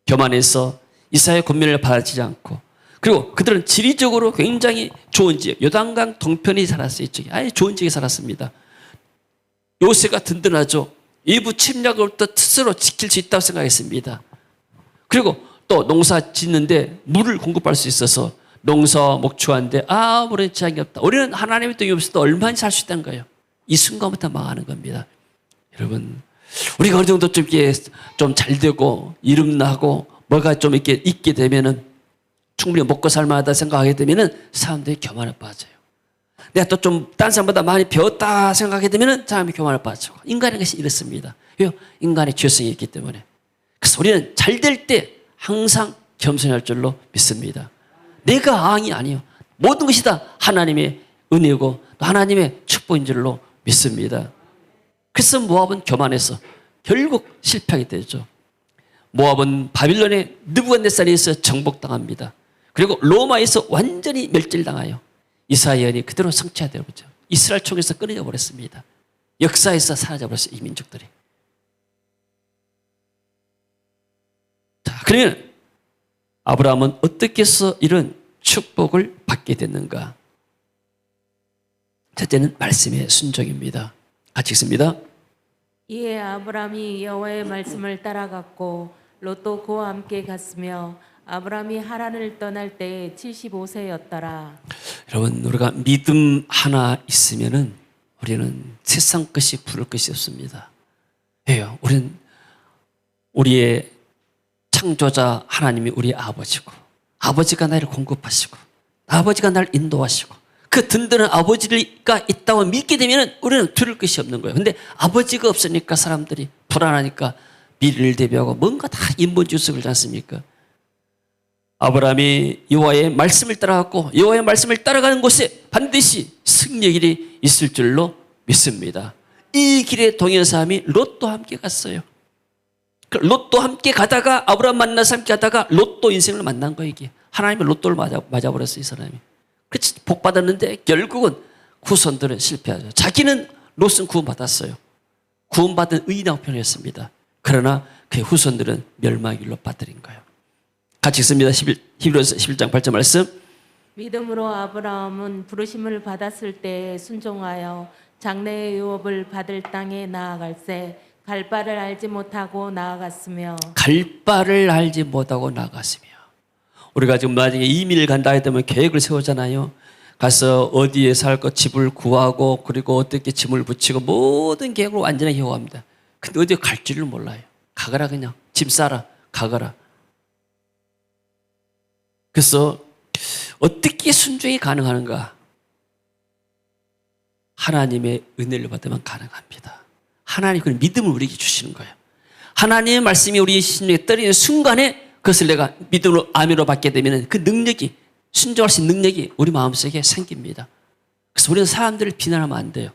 [SPEAKER 1] 교만해서 이사야의 권면을 받아들이지 않고 그리고 그들은 지리적으로 굉장히 좋은 지역, 요단강 동편이 살았어요. 이쪽에 아예 좋은 지역에 살았습니다. 요새가 든든하죠. 일부 침략으로부터 스스로 지킬 수 있다고 생각했습니다. 그리고 또 농사 짓는데 물을 공급할 수 있어서 농사 목축하는데 아무런 제약이 없다. 우리는 하나님의 뜻이 없어도 얼마나 살 수 있다는 거예요. 이 순간부터 망하는 겁니다. 여러분, 우리가 어느 정도 좀 이렇게 좀 잘 되고 이름 나고 뭐가 좀 이렇게 있게 되면은 충분히 먹고 살만하다 생각하게 되면은 사람들이 교만에 빠져요. 내가 또 좀 딴 사람보다 많이 배웠다 생각하게 되면은 사람이 교만에 빠지고 인간의 것이 이렇습니다. 왜요? 인간의 죄성이 있기 때문에. 그래서 우리는 잘 될 때 항상 겸손할 줄로 믿습니다. 내가 왕이 아니요. 모든 것이 다 하나님의 은혜고 하나님의 축복인 줄로 믿습니다. 그래서 모압은 교만해서 결국 실패하게 되죠. 모압은 바빌론의 느부갓네살에서 정복당합니다. 그리고 로마에서 완전히 멸절당하여 이스라엘이 그대로 성취되어 버렸죠. 이스라엘 총에서 끊어져 버렸습니다. 역사에서 사라져 버렸어요. 이 민족들이. 자, 그러면 아브라함은 어떻게 해서 이런 축복을 받게 됐는가? 첫째는 말씀의 순종입니다. 같이 읽습니다.
[SPEAKER 2] 이에 아브라함이 여호와의 말씀을 따라갔고 롯도 그와 함께 갔으며 아브라함이 하란을 떠날 때에 75세였더라.
[SPEAKER 1] 여러분, 우리가 믿음 하나 있으면은 우리는 세상 것이 부를 것이 없습니다. 왜요? 우리는 우리의 창조자 하나님이 우리 아버지고 아버지가 나를 공급하시고 아버지가 나를 인도하시고 그 든든한 아버지가 있다고 믿게 되면 우리는 두려울 것이 없는 거예요. 근데 아버지가 없으니까 사람들이 불안하니까 미래를 대비하고 뭔가 다 인본주의를 하지 않습니까? 아브라함이 여호와의 말씀을 따라갔고 여호와의 말씀을 따라가는 곳에 반드시 승리의 길이 있을 줄로 믿습니다. 이 길에 동행한 사람이 롯도 함께 갔어요. 롯도 함께 가다가 아브라함 만나서 함께 가다가 롯도 인생을 만난 거예요. 이게 하나님의 롯도를 맞아버렸어요. 이 사람이. 그렇지, 복 받았는데 결국은 후손들은 실패하죠. 자기는 롯은 구원받았어요. 구원받은 의인이라고 표현했습니다. 그러나 그의 후손들은 멸망의 길로 빠뜨린 거예요. 같이 읽습니다. 히브리서 11장 8절 말씀.
[SPEAKER 2] 믿음으로 아브라함은 부르심을 받았을 때 순종하여 장래의 유업을 받을 땅에 나아갈새 갈 바를 알지 못하고 나아갔으며
[SPEAKER 1] 갈 바를 알지 못하고 나아갔으며. 우리가 지금 나중에 이민을 간다 하면 계획을 세우잖아요. 가서 어디에 살 것 집을 구하고 그리고 어떻게 짐을 붙이고 모든 계획을 완전히 해오합니다. 근데 어디에 갈 줄을 몰라요. 가거라 그냥. 짐 싸라. 가거라. 그래서 어떻게 순종이 가능한가? 하나님의 은혜를 받으면 가능합니다. 하나님 그 믿음을 우리에게 주시는 거예요. 하나님의 말씀이 우리 심령에 떨어지는 순간에 그것을 내가 믿음으로 아멘으로 받게 되면 그 능력이, 순종할 수 있는 능력이 우리 마음속에 생깁니다. 그래서 우리는 사람들을 비난하면 안 돼요.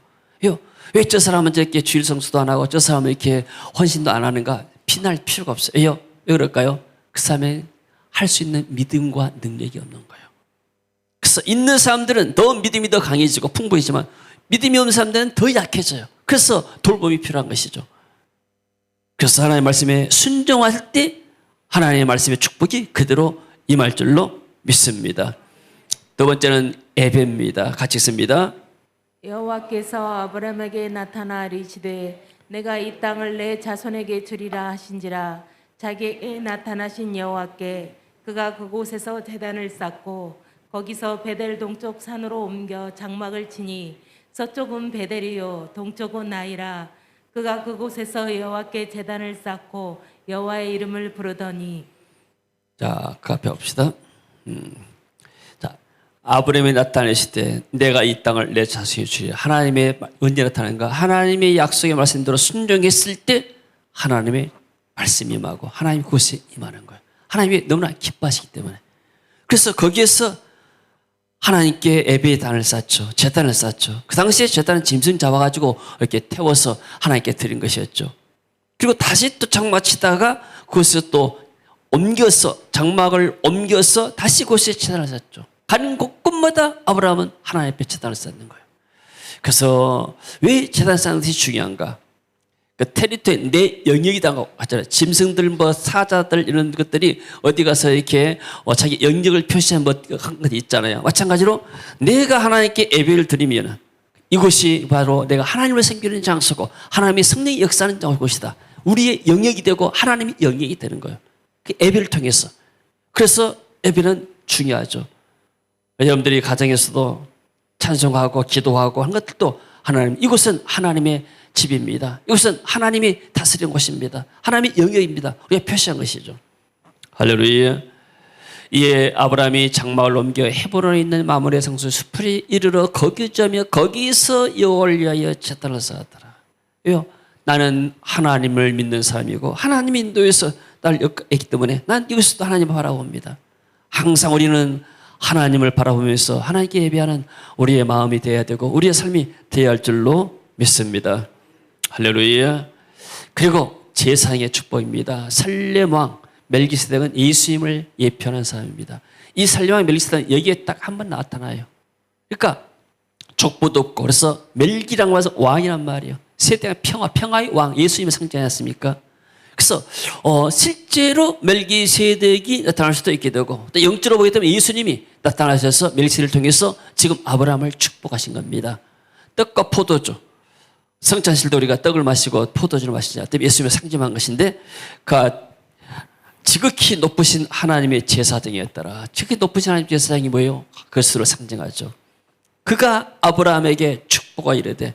[SPEAKER 1] 왜 저 사람은 저렇게 주일 성수도 안 하고 저 사람은 이렇게 헌신도 안 하는가? 비난할 필요가 없어요. 왜 그럴까요? 그 사람이 할 수 있는 믿음과 능력이 없는 거예요. 그래서 있는 사람들은 더 믿음이 더 강해지고 풍부해지만 믿음이 없는 사람들은 더 약해져요. 그래서 돌봄이 필요한 것이죠. 그래서 하나님의 말씀에 순종할 때 하나님의 말씀의 축복이 그대로 임할 줄로 믿습니다. 두 번째는 예배입니다. 같이 읽습니다.
[SPEAKER 2] 여호와께서 아브라함에게 나타나 이르시되 내가 이 땅을 내 자손에게 주리라 하신지라. 자기에게 나타나신 여호와께 그가 그곳에서 제단을 쌓고 거기서 베델 동쪽 산으로 옮겨 장막을 치니 서쪽은 베델이요 동쪽은 아이라. 그가 그곳에서 여호와께 제단을 쌓고 여호와의 이름을 부르더니.
[SPEAKER 1] 자, 그 앞에 봅시다. 자, 아브라함이 나타내실 때 내가 이 땅을 내 자손에게 주리라. 하나님의 언제 나타나는가? 하나님의 약속의 말씀대로 순종했을 때 하나님의 말씀이 임하고 하나님 그곳에 임하는 거예요. 하나님이 너무나 기뻐하시기 때문에. 그래서 거기에서 하나님께 예배의 단을 쌓죠. 제단을 쌓죠. 그 당시에 제단은 짐승 잡아가지고 이렇게 태워서 하나님께 드린 것이었죠. 그리고 다시 또 장막 치다가 그곳에서 또 옮겨서 장막을 옮겨서 다시 그곳에 제단을 쌓죠. 가는 곳곳마다 아브라함은 하나님 앞에 제단을 쌓는 거예요. 그래서 왜 제단 쌓는 것이 중요한가? 그 테리토리 내 영역이라고 하잖아요. 짐승들 뭐 사자들 이런 것들이 어디 가서 이렇게 자기 영역을 표시한 한 것이 있잖아요. 마찬가지로 내가 하나님께 예배를 드리면 이곳이 바로 내가 하나님을 섬기는 장소고 하나님의 성령이 역사하는 곳이다. 우리의 영역이 되고 하나님의 영역이 되는 거예요. 그 예배를 통해서. 그래서 예배는 중요하죠. 여러분들이 가정에서도 찬송하고 기도하고 한 것들도 하나님, 이곳은 하나님의 집입니다. 이곳은 하나님이 다스리는 곳입니다. 하나님의 영역입니다. 우리가 표시한 것이죠. 할렐루야. 이에 아브라함이 장막을 옮겨 헤브론에 있는 마므레 성소 수풀이 이르러 거기저며 거기서 여호와를 위하여 제단을 쌓았더라. 왜요? 나는 하나님을 믿는 사람이고 하나님 인도에서 나를 했기 때문에 난 이곳에서도 하나님을 바라봅니다. 항상 우리는 하나님을 바라보면서 하나님께 예배하는 우리의 마음이 되어야 되고 우리의 삶이 되어야 할 줄로 믿습니다. 할렐루야. 그리고 제사장의 축복입니다. 살렘왕 멜기세덱은 예수님을 예표하는 사람입니다. 이 살렘왕 멜기세덱은 여기에 딱 한 번 나타나요. 그러니까 족보도 없고 그래서 멜기라고 해서 왕이란 말이에요. 세대가 평화의 왕 예수님을 상징하지 않습니까? 그래서 실제로 멜기세덱이 나타날 수도 있게 되고 또 영적으로 보게 되면 예수님이 나타나셔서 멜기세덱을 통해서 지금 아브라함을 축복하신 겁니다. 떡과 포도주. 성찬식도 우리가 떡을 마시고 포도주를 마시자. 예수님을 상징한 것인데 그 지극히 높으신 하나님의 제사장이었더라. 지극히 높으신 하나님의 제사장이 뭐예요? 그것으로 상징하죠. 그가 아브라함에게 축복하 이르되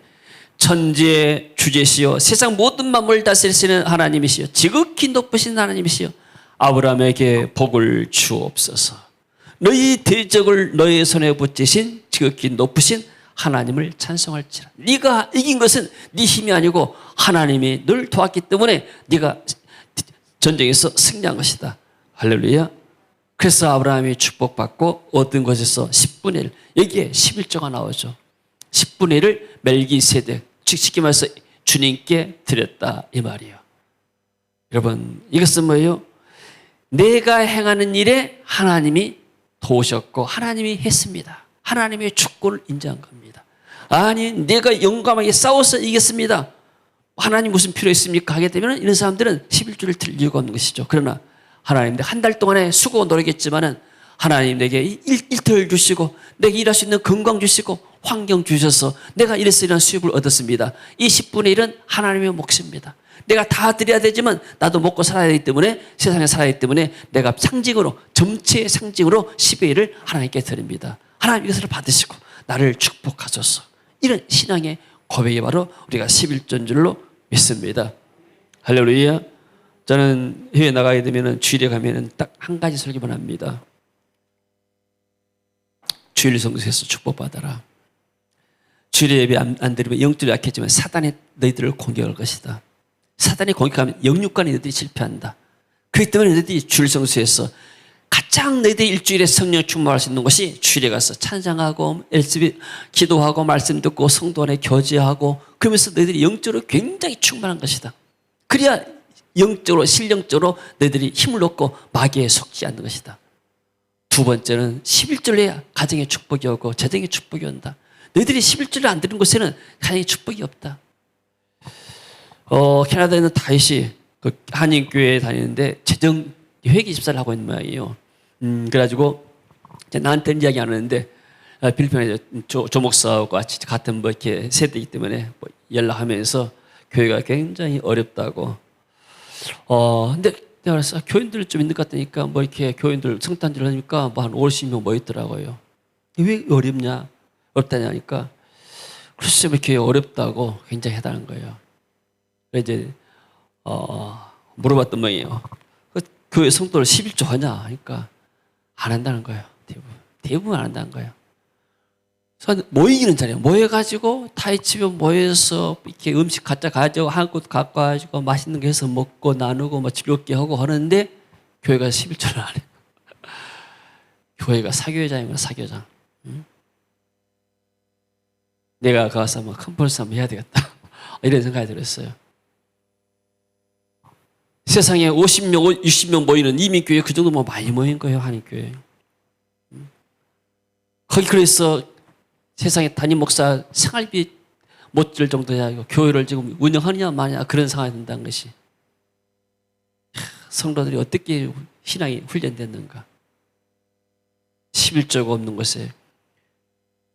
[SPEAKER 1] 천지의 주제시요 세상 모든 만물을 다스리시는 하나님이시요 지극히 높으신 하나님이시요 아브라함에게 복을 주옵소서. 너희 대적을 너의 손에 붙이신 지극히 높으신 하나님을 찬송할지라. 네가 이긴 것은 네 힘이 아니고 하나님이 널 도왔기 때문에 네가 전쟁에서 승리한 것이다. 할렐루야. 그래서 아브라함이 축복받고 얻은 것에서 10분의 1 여기에 11조가 나오죠. 10분의 1을 멜기세덱 즉 쉽게 말해서 주님께 드렸다 이 말이에요. 여러분 이것은 뭐예요? 내가 행하는 일에 하나님이 도우셨고 하나님이 했습니다. 하나님의 축복을 인정한 겁니다. 아니 내가 용감하게 싸워서 이겼습니다. 하나님 무슨 필요 있습니까? 하게 되면 이런 사람들은 11조를 드릴 이유가 없는 것이죠. 그러나 하나님 한 달 동안에 수고 노력했지만은 하나님 내게 일터를 주시고 내게 일할 수 있는 건강 주시고 환경 주셔서 내가 이래서 이런 수입을 얻었습니다. 이 10분의 1은 하나님의 몫입니다. 내가 다 드려야 되지만 나도 먹고 살아야 되기 때문에 세상에 살아야 되기 때문에 내가 상징으로 전체의 상징으로 10의 1을 하나님께 드립니다. 하나님 이것을 받으시고 나를 축복하소서. 이런 신앙의 고백이 바로 우리가 11조인 줄로 믿습니다. 할렐루야. 저는 해외 나가게 되면 주일에 가면 딱 한 가지 설교만 합니다. 주일 성수에서 축복받아라. 주일에 예배 안 드리면 영적으로 약해지면 사단이 너희들을 공격할 것이다. 사단이 공격하면 영육간에 너희들이 실패한다. 그렇기 때문에 너희들이 주일 성수에서 가장 너희들이 일주일에 성령 충만할 수 있는 것이 주일에 가서 찬양하고 엘스비 기도하고 말씀 듣고 성도 안에 교제하고 그러면서 너희들이 영적으로 굉장히 충만한 것이다. 그래야 영적으로 신령적으로 너희들이 힘을 얻고 마귀에 속지 않는 것이다. 두 번째는 11절로 해야 가정의 축복이 오고 재정의 축복이 온다. 너희들이 11절을 안 드리는 곳에는 가정의 축복이 없다. 캐나다에 있는 다윗이 그 한인교회에 다니는데 재정 회계 집사를 하고 있는 모양이에요. 그래가지고 나한테는 이야기 안 하는데 필리핀에 조 목사하고 같은 뭐 이렇게 세대이기 때문에 뭐 연락하면서 교회가 굉장히 어렵다고. 근데 내가 그랬어. 교인들 좀 있는 것 같으니까 뭐 이렇게 교인들 성탄절 하니까 뭐 한 50명 모였더라고요. 왜 어렵냐? 어렵다냐니까 글쎄 뭐 이렇게 어렵다고 굉장히 해달라는 거예요. 그래서 이제 물어봤던 모양이에요. 그 교회 성도를 11조 하냐 하니까 안 한다는 거예요. 대부분 안 한다는 거예요. 그래서 모이기는 잘해요. 모여가지고 타이치에 모여서 이렇게 음식 갖다 가지고 한 곳 갖고 가지고 맛있는 거 해서 먹고 나누고 뭐 즐겁게 하고 하는데 교회가 11조를 안 해요. 교회가 사교회장이구나, 사교장. 응? 내가 가서 뭐 컨퍼런스 한번 해야 되겠다. 이런 생각이 들었어요. 세상에 50명, 60명 모이는 이민교회 그 정도 뭐 많이 모인 거예요, 한인교회. 거기 그래서 세상에 담임 목사 생활비 못 줄 정도야 교회를 지금 운영하느냐 마냐 그런 상황이 된다는 것이. 성도들이 어떻게 신앙이 훈련됐는가. 11조가 없는 곳에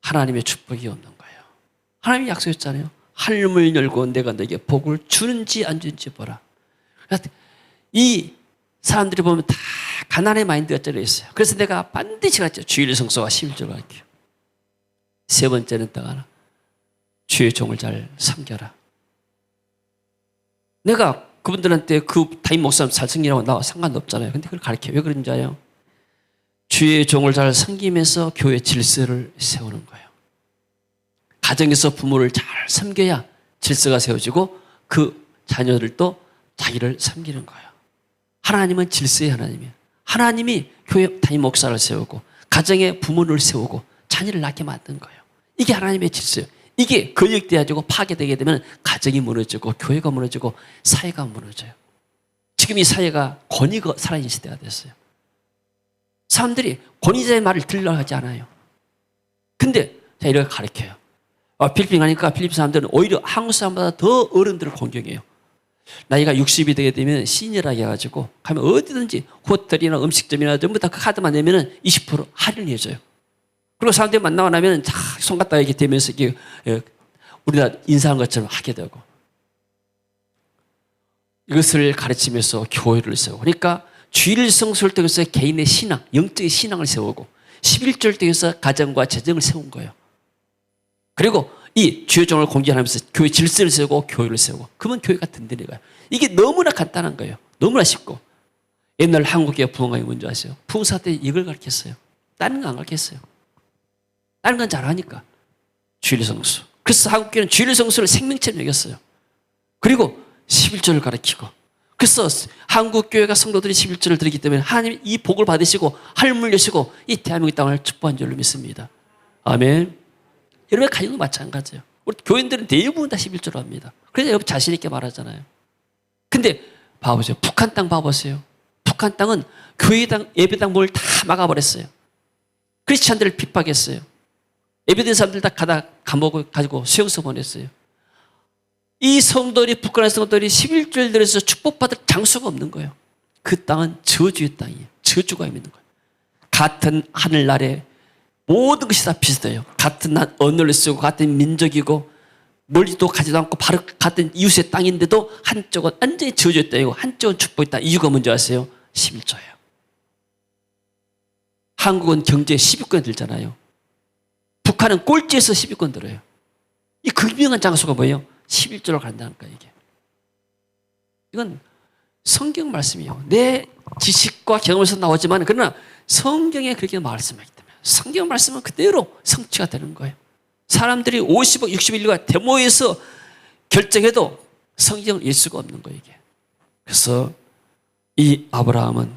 [SPEAKER 1] 하나님의 축복이 없는 거예요. 하나님이 약속했잖아요. 하늘문을 열고 내가 너에게 복을 주는지 안 주는지 보라. 이 사람들이 보면 다 가난의 마인드가 쩔어 있어요. 그래서 내가 반드시 가르쳐 주일 성소와 11조를 가르쳐요. 세 번째는 딱 하나. 주의 종을 잘 섬겨라. 내가 그분들한테 그 담임 목사님 잘 섬기라고 나와 상관없잖아요. 근데 그걸 가르쳐요. 왜 그런지 알아요? 주의 종을 잘 섬기면서 교회 질서를 세우는 거예요. 가정에서 부모를 잘 섬겨야 질서가 세워지고 그 자녀들도 자기를 섬기는 거예요. 하나님은 질서의 하나님이에요. 하나님이 교회 담임 목사를 세우고 가정에 부모를 세우고 자녀를 낳게 만든 거예요. 이게 하나님의 질서예요. 이게 근육되어지고 파괴되게 되면 가정이 무너지고 교회가 무너지고 사회가 무너져요. 지금 이 사회가 권위가 살아있는 시대가 됐어요. 사람들이 권위자의 말을 들으려고 하지 않아요. 근데 제가 이렇게 가르쳐요. 필리핀 가니까 필리핀 사람들은 오히려 한국 사람보다 더 어른들을 공경해요. 나이가 60이 되게 되면 시니어라고 해가지고 가면 어디든지 호텔이나 음식점이나 전부 다 그 카드만 내면은 20% 할인을 해줘요. 그리고 사람들이 만나고 나면 손 갖다 이렇게 대면서 이렇게 우리나라 인사한 것처럼 하게 되고. 이것을 가르치면서 교회를 세우고. 그러니까 주일 성수를 통해서 개인의 신앙, 영적인 신앙을 세우고 11조를 통해서 가정과 재정을 세운 거예요. 그리고 이 주의 종을 공개하면서 교회 질서를 세우고 교회를 세우고. 그러면 교회가 든든해 가요. 이게 너무나 간단한 거예요. 너무나 쉽고. 옛날 한국의 부흥왕이 뭔지 아세요? 부흥사 때 이걸 가르쳤어요. 다른 거 안 가르쳤어요. 다른 건 잘하니까. 주일 성수. 그래서 한국교회는 주일 성수를 생명처럼 여겼어요. 그리고 11조를 가르치고. 그래서 한국교회가 성도들이 11조를 드리기 때문에 하나님이 이 복을 받으시고 하늘을 여시고 이 대한민국 땅을 축복한 줄로 믿습니다. 아멘. 여러분의 가정도 마찬가지예요. 우리 교인들은 대부분 다 11조로 합니다. 그래서 여러분 자신 있게 말하잖아요. 근데 봐보세요. 북한 땅 봐보세요. 북한 땅은 교회당, 예배당 문을 다 막아버렸어요. 크리스찬들을 핍박했어요. 예배된 사람들 다 감옥을 가지고 수용소 보냈어요. 이 성도들이, 북한의 성도들이 11조를 들여서 축복받을 장소가 없는 거예요. 그 땅은 저주의 땅이에요. 저주가 있는 거예요. 같은 하늘나라에 모든 것이 다 비슷해요. 같은 언어를 쓰고 같은 민족이고 멀지도 가지도 않고 바로 같은 이웃의 땅인데도 한쪽은 완전히 저주의 땅이고 한쪽은 축복의 땅. 이유가 뭔지 아세요? 11조예요. 한국은 경제에 10위권 들잖아요. 북한은 꼴찌에서 10위권 들어요. 이 극명한 장소가 뭐예요? 11조로 간다는 거예요, 이게. 이건 성경 말씀이에요. 내 지식과 경험에서 나오지만 그러나 성경에 그렇게 말씀하기 때문에 성경 말씀은 그대로 성취가 되는 거예요. 사람들이 50억, 61가 데모에서 결정해도 성경을 읽을 수가 없는 거예요, 이게. 그래서 이 아브라함은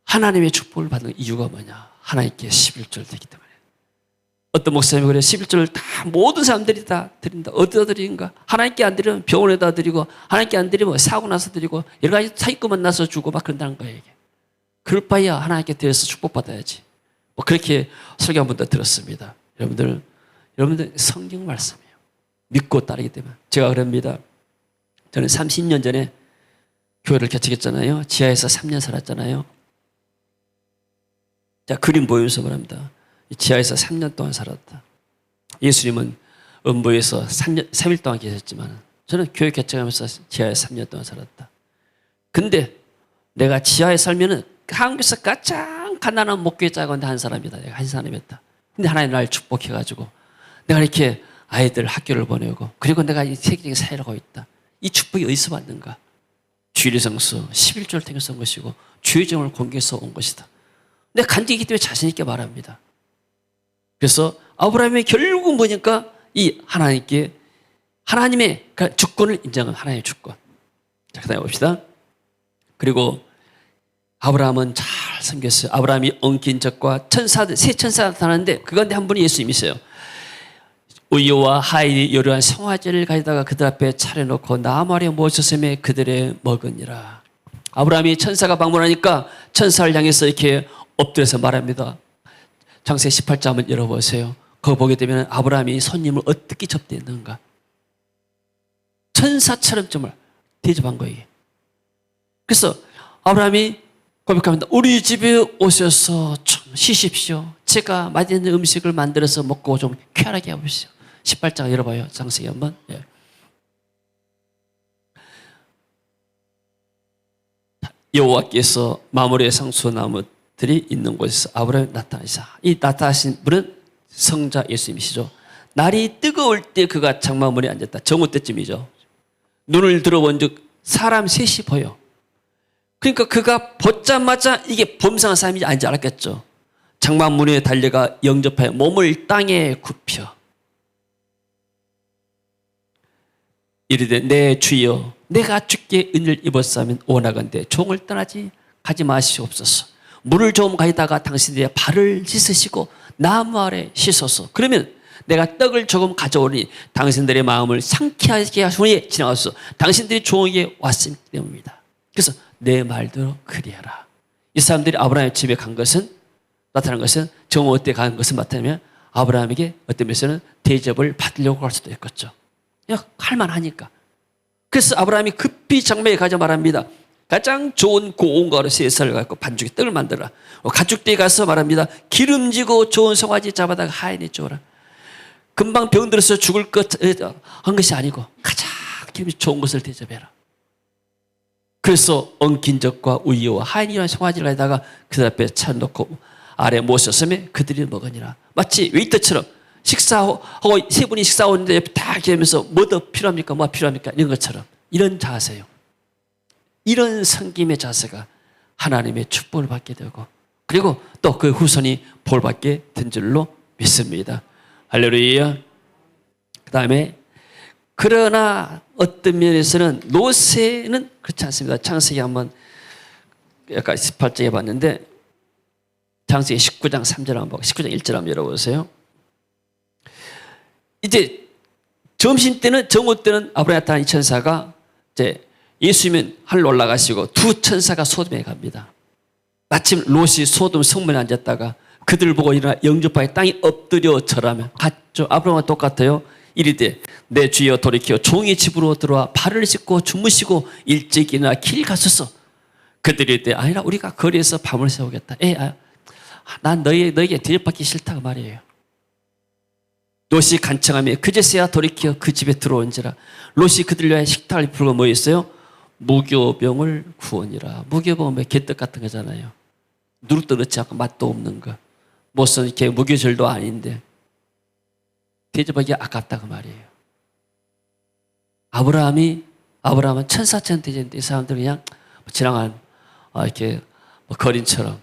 [SPEAKER 1] 하나님의 축복을 받는 이유가 뭐냐? 하나님께 11절 드리기 때문에. 어떤 목사님이 그래요. 11절을 다 모든 사람들이 다 드린다. 어디다 드리는가? 하나님께 안 드리면 병원에다 드리고, 하나님께 안 드리면 사고 나서 드리고, 여러 가지 사기꾼만 나서 주고 막 그런다는 거예요, 이게. 그럴 바에야 하나님께 드려서 축복받아야지. 뭐 그렇게 설교 한 번 더 들었습니다. 여러분들 성경 말씀이에요. 믿고 따르기 때문에. 제가 그럽니다. 저는 30년 전에 교회를 개척했잖아요. 지하에서 3년 살았잖아요. 자, 그림 보여서 말합니다. 지하에서 3년 동안 살았다. 예수님은 음부에서 3일 동안 계셨지만 저는 교회 개척하면서 지하에서 3년 동안 살았다. 근데 내가 지하에 살면은 한국에서 가장 가난한 목교회 작은 한 사람이다. 내가 한 사람이었다. 근데 하나님 날 축복해가지고 내가 이렇게 아이들 학교를 보내고 그리고 내가 이 세계적인 사회를 하고 있다. 이 축복이 어디서 받는가? 주일 성수 11조를 통해서 온 것이고 주의 정을 공개해서 온 것이다. 내가 간증이기 때문에 자신 있게 말합니다. 그래서 아브라함이 결국 보니까 이 하나님의 주권을 인정한 하나님의 주권. 자, 그 다음에 봅시다. 그리고 아브라함은 잘 섬겼어요. 아브라함이 엉킨 적과 천사들, 세 천사가 나타나는데 그 가운데 한 분이 예수님이세요. 우유와 하인이 요리한 성화제를 가져다가 그들 앞에 차려놓고 나무 아래 모셨음에 그들의 먹으니라. 아브라함이 천사가 방문하니까 천사를 향해서 이렇게 엎드려서 말합니다. 창세기 18장 한번 열어보세요. 그거 보게 되면 아브라함이 손님을 어떻게 접대했는가. 천사처럼 정말 대접한 거예요. 그래서 아브라함이 고백합니다. 우리 집에 오셔서 좀 쉬십시오. 제가 맛있는 음식을 만들어서 먹고 좀 쾌활하게 해보시죠. 18장 열어봐요. 창세기 한번. 예. 여호와께서 마므레 상수나무들이 있는 곳에서 아브라함이 나타나시사. 이 나타나신 분은 성자 예수님이시죠. 날이 뜨거울 때 그가 장막문에 앉았다. 정오 때쯤이죠. 눈을 들어본 즉 사람 셋이 보여. 그러니까 그가 벗자마자 이게 범상한 사람인지 아닌지 알았겠죠. 장막문에 달려가 영접하여 몸을 땅에 굽혀 이르되 내 주여 내가 주께 은혜를 입었사면 원하건대 종을 떠나지 가지 마시옵소서. 물을 좀 가져다가 당신들의 발을 씻으시고 나무 아래 씻어서 그러면 내가 떡을 조금 가져오니 당신들의 마음을 상쾌하게 하시니 지나가서 당신들이 종에게 왔기 때문입니다. 그래서 내 말대로 그리하라. 이 사람들이 아브라함의 집에 간 것은 나타난 것은 정오 때 간 것은 나타나면 아브라함에게 어떤 면에서는 대접을 받으려고 할 수도 있겠죠. 할만하니까. 그래서 아브라함이 급히 장막에 가자 말합니다. 가장 좋은 고운 가루 3쌀을 갖고 반죽에 떡을 만들어라. 가축대에 가서 말합니다. 기름지고 좋은 송아지 잡아다가 하인에 쪼라. 금방 병들어서 죽을 것 한 것이 아니고 가장 기름이 좋은 것을 대접해라. 그래서 엉킨 적과 우유와 하인이라는 송아지를 가져다가 그들 앞에 차놓고 아래 모셨으며 그들이 먹으니라. 마치 웨이터처럼 식사하고 세 분이 식사하는데 다 기다리면서 뭐 더 필요합니까? 뭐가 필요합니까? 이런 것처럼 이런 자세요. 이런 섬김의 자세가 하나님의 축복을 받게 되고 그리고 또 그 후손이 볼 받게 된 줄로 믿습니다. 할렐루야. 그 다음에 그러나 어떤 면에서는 노새는 그렇지 않습니다. 창세기 한번 약간 18장에 봤는데 창세기 19장 3절 한번 보고 19장 1절 한번 열어보세요. 이제 점심때는 정오 때는 아브라함에 나타난 이 천사가 이제 예수님은 하늘로 올라가시고 두 천사가 소돔에 갑니다. 마침 롯이 소돔 성문에 앉았다가 그들 보고 일어나 영접하여 땅에 엎드려 절하며 갔죠. 아브라함과 똑같아요. 이르되 내 주여 돌이켜 종의 집으로 들어와 발을 씻고 주무시고 일찍 일어나 길 가소서. 그들이 이르되 아니라 우리가 거리에서 밤을 새우겠다. 난 너에게 대접받기 싫다고 말이에요. 롯이 간청하며 그제서야 돌이켜 그 집에 들어온지라. 롯이 그들 위하여 식탁을 풀고 뭐 있어요? 무교병을 구원이라. 무교병은 개떡 같은 거잖아요. 누룩도 넣지 않고 맛도 없는 거. 무슨 이렇게 무교절도 아닌데 대접하기 아깝다고 말이에요. 아브라함은 천사처럼 대접했는데 이 사람들은 그냥 지나간 이렇게 거린처럼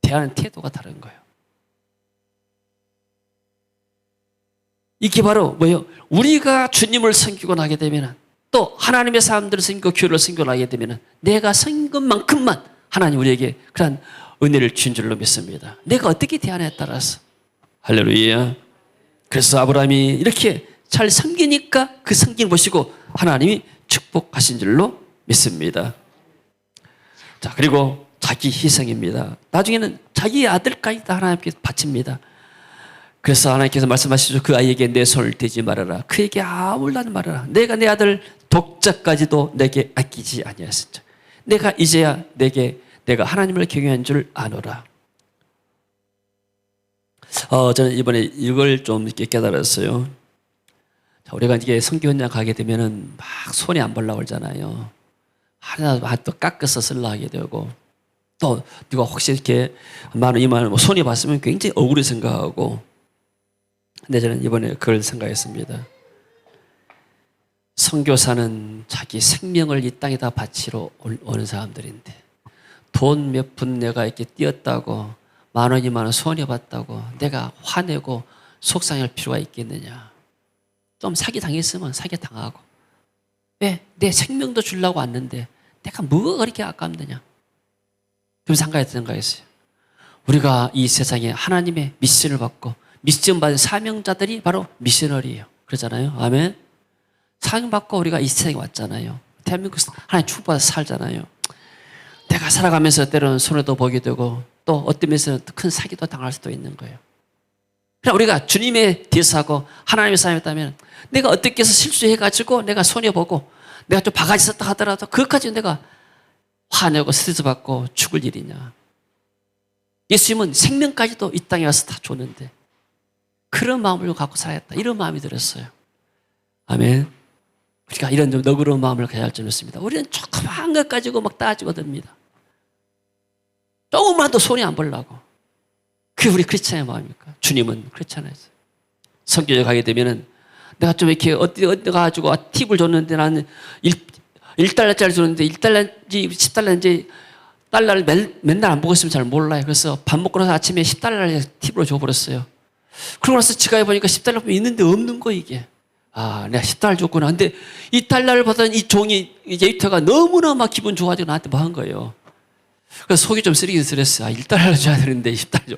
[SPEAKER 1] 대하는 태도가 다른 거예요. 이게 바로 뭐예요? 우리가 주님을 섬기고 나게 되면 또 하나님의 사람들을 섬기고 교회를 섬겨나게 되면 내가 섬긴 것만큼만 하나님 우리에게 그런 은혜를 준 줄로 믿습니다. 내가 어떻게 대하냐에 따라서. 할렐루야. 그래서 아브라함이 이렇게 잘 섬기니까 그 섬김을 보시고 하나님이 축복하신 줄로 믿습니다. 자, 그리고 자기 희생입니다. 나중에는 자기 아들까지 다 하나님께 바칩니다. 그래서 하나님께서 말씀하시죠. 그 아이에게 내 손을 대지 말아라. 그에게 아무런 말아라. 내가 내 아들 독자까지도 내게 아끼지 아니하였으니 내가 이제야 내가 하나님을 경외한 줄 아노라. 저는 이번에 이걸 좀 이렇게 깨달았어요. 자, 우리가 이게 선교 현장 가게 되면은 막 손이 안 벌라고 그러잖아요. 하나 또 깎아서 쓰려 하게 되고, 또 누가 혹시 이렇게 10,000원, 20,000원 뭐 손이 봤으면 굉장히 억울히 생각하고. 근데 저는 이번에 그걸 생각했습니다. 선교사는 자기 생명을 이 땅에다 바치러 오는 사람들인데, 돈 몇 푼 내가 이렇게 띄었다고 10,000원, 20,000원 손해봤다고 내가 화내고 속상할 필요가 있겠느냐. 좀 사기 당했으면 사기 당하고, 왜? 내 생명도 주려고 왔는데 내가 뭐가 그렇게 아깝느냐. 그럼 생각했어요. 우리가 이 세상에 하나님의 미션을 받고 미션 받은 사명자들이 바로 미셔너리예요. 그러잖아요. 아멘. 사명 받고 우리가 이 세상에 왔잖아요. 대한민국에서 하나님 축복받아서 살잖아요. 내가 살아가면서 때로는 손해도 보게 되고 또 어떤 면에서는 큰 사기도 당할 수도 있는 거예요. 그냥 우리가 주님의 뒤에서 하고 하나님의 사람이었다면 내가 어떻게 해서 실수해가지고 내가 손해보고 내가 좀 바가지 썼다 하더라도 그것까지 내가 화내고 스트레스 받고 죽을 일이냐. 예수님은 생명까지도 이 땅에 와서 다 줬는데 그런 마음을 갖고 살아야겠다. 이런 마음이 들었어요. 아멘. 우리가 이런 좀 너그러운 마음을 가져야 할 줄 믿습니다. 우리는 조그마한 것 가지고 막 따지고 듭니다. 조금만도 손이 안 벌라고. 그게 우리 크리스찬의 마음입니까? 주님은 그렇지 않아요. 성교에 가게 되면은 내가 좀 이렇게 어디 가가지고 팁을 줬는데 나는 1달러짜리 줬는데 1달러인지 10달러인지 달러를 맨날 안 보고 있으면 잘 몰라요. 그래서 밥 먹고 나서 아침에 10달러를 팁으로 줘버렸어요. 그러고 나서 지갑에 보니까 10달러 있는데 없는 거 이게. 아, 내가 10달러 줬구나. 근데 이 달러를 받은 이 종이, 이 데이터가 너무나 막 기분 좋아지고 나한테 뭐 한 거예요. 그래서 속이 좀 쓰리긴 쓰렸어요. 1달러 줘야 되는데 10달러 줘.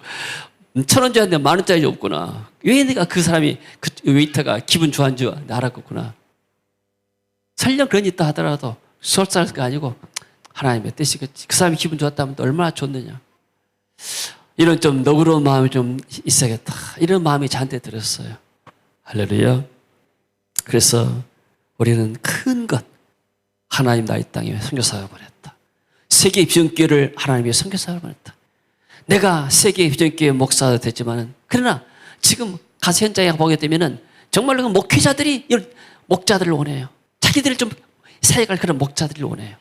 [SPEAKER 1] 1,000원 줘야 되는데 10,000원짜리 줬구나. 왜 내가 그 사람이, 그 웨이터가 기분 좋아한 줄 알았겠구나. 설령 그런 일 있다 하더라도 수월사가 아니고 하나님의 뜻이겠지. 그 사람이 기분 좋았다면 또 얼마나 좋느냐. 이런 좀 너그러운 마음이 좀 있어야겠다. 이런 마음이 저한테 들었어요. 할렐루야. 그래서 우리는 큰 것, 하나님 나의 땅에 선교사역을 보냈다. 세계 비전교회를 하나님의 선교사역을 보냈다. 내가 세계 비전교회 목사도 됐지만은, 그러나 지금 가서 현장에 보게 되면은 정말로 그 목회자들이 목자들을 원해요. 자기들을 좀 사역할 그런 목자들을 원해요.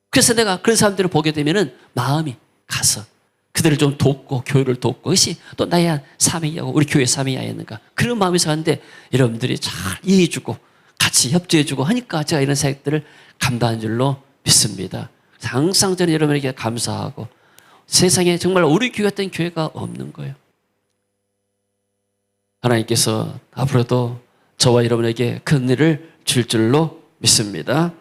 [SPEAKER 1] 그래서 내가 그런 사람들을 보게 되면은 마음이 가서 그들을 좀 돕고 교회를 돕고, 그것이 또 나의 사명이고 우리 교회 사명이 아니었는가, 그런 마음에서 하는데 여러분들이 잘 이해해주고 같이 협조해주고 하니까 제가 이런 사역들을 감당한 줄로 믿습니다. 항상 저는 여러분에게 감사하고, 세상에 정말 우리 교회 같은 교회가 없는 거예요. 하나님께서 앞으로도 저와 여러분에게 큰 은혜를 줄 줄로 믿습니다.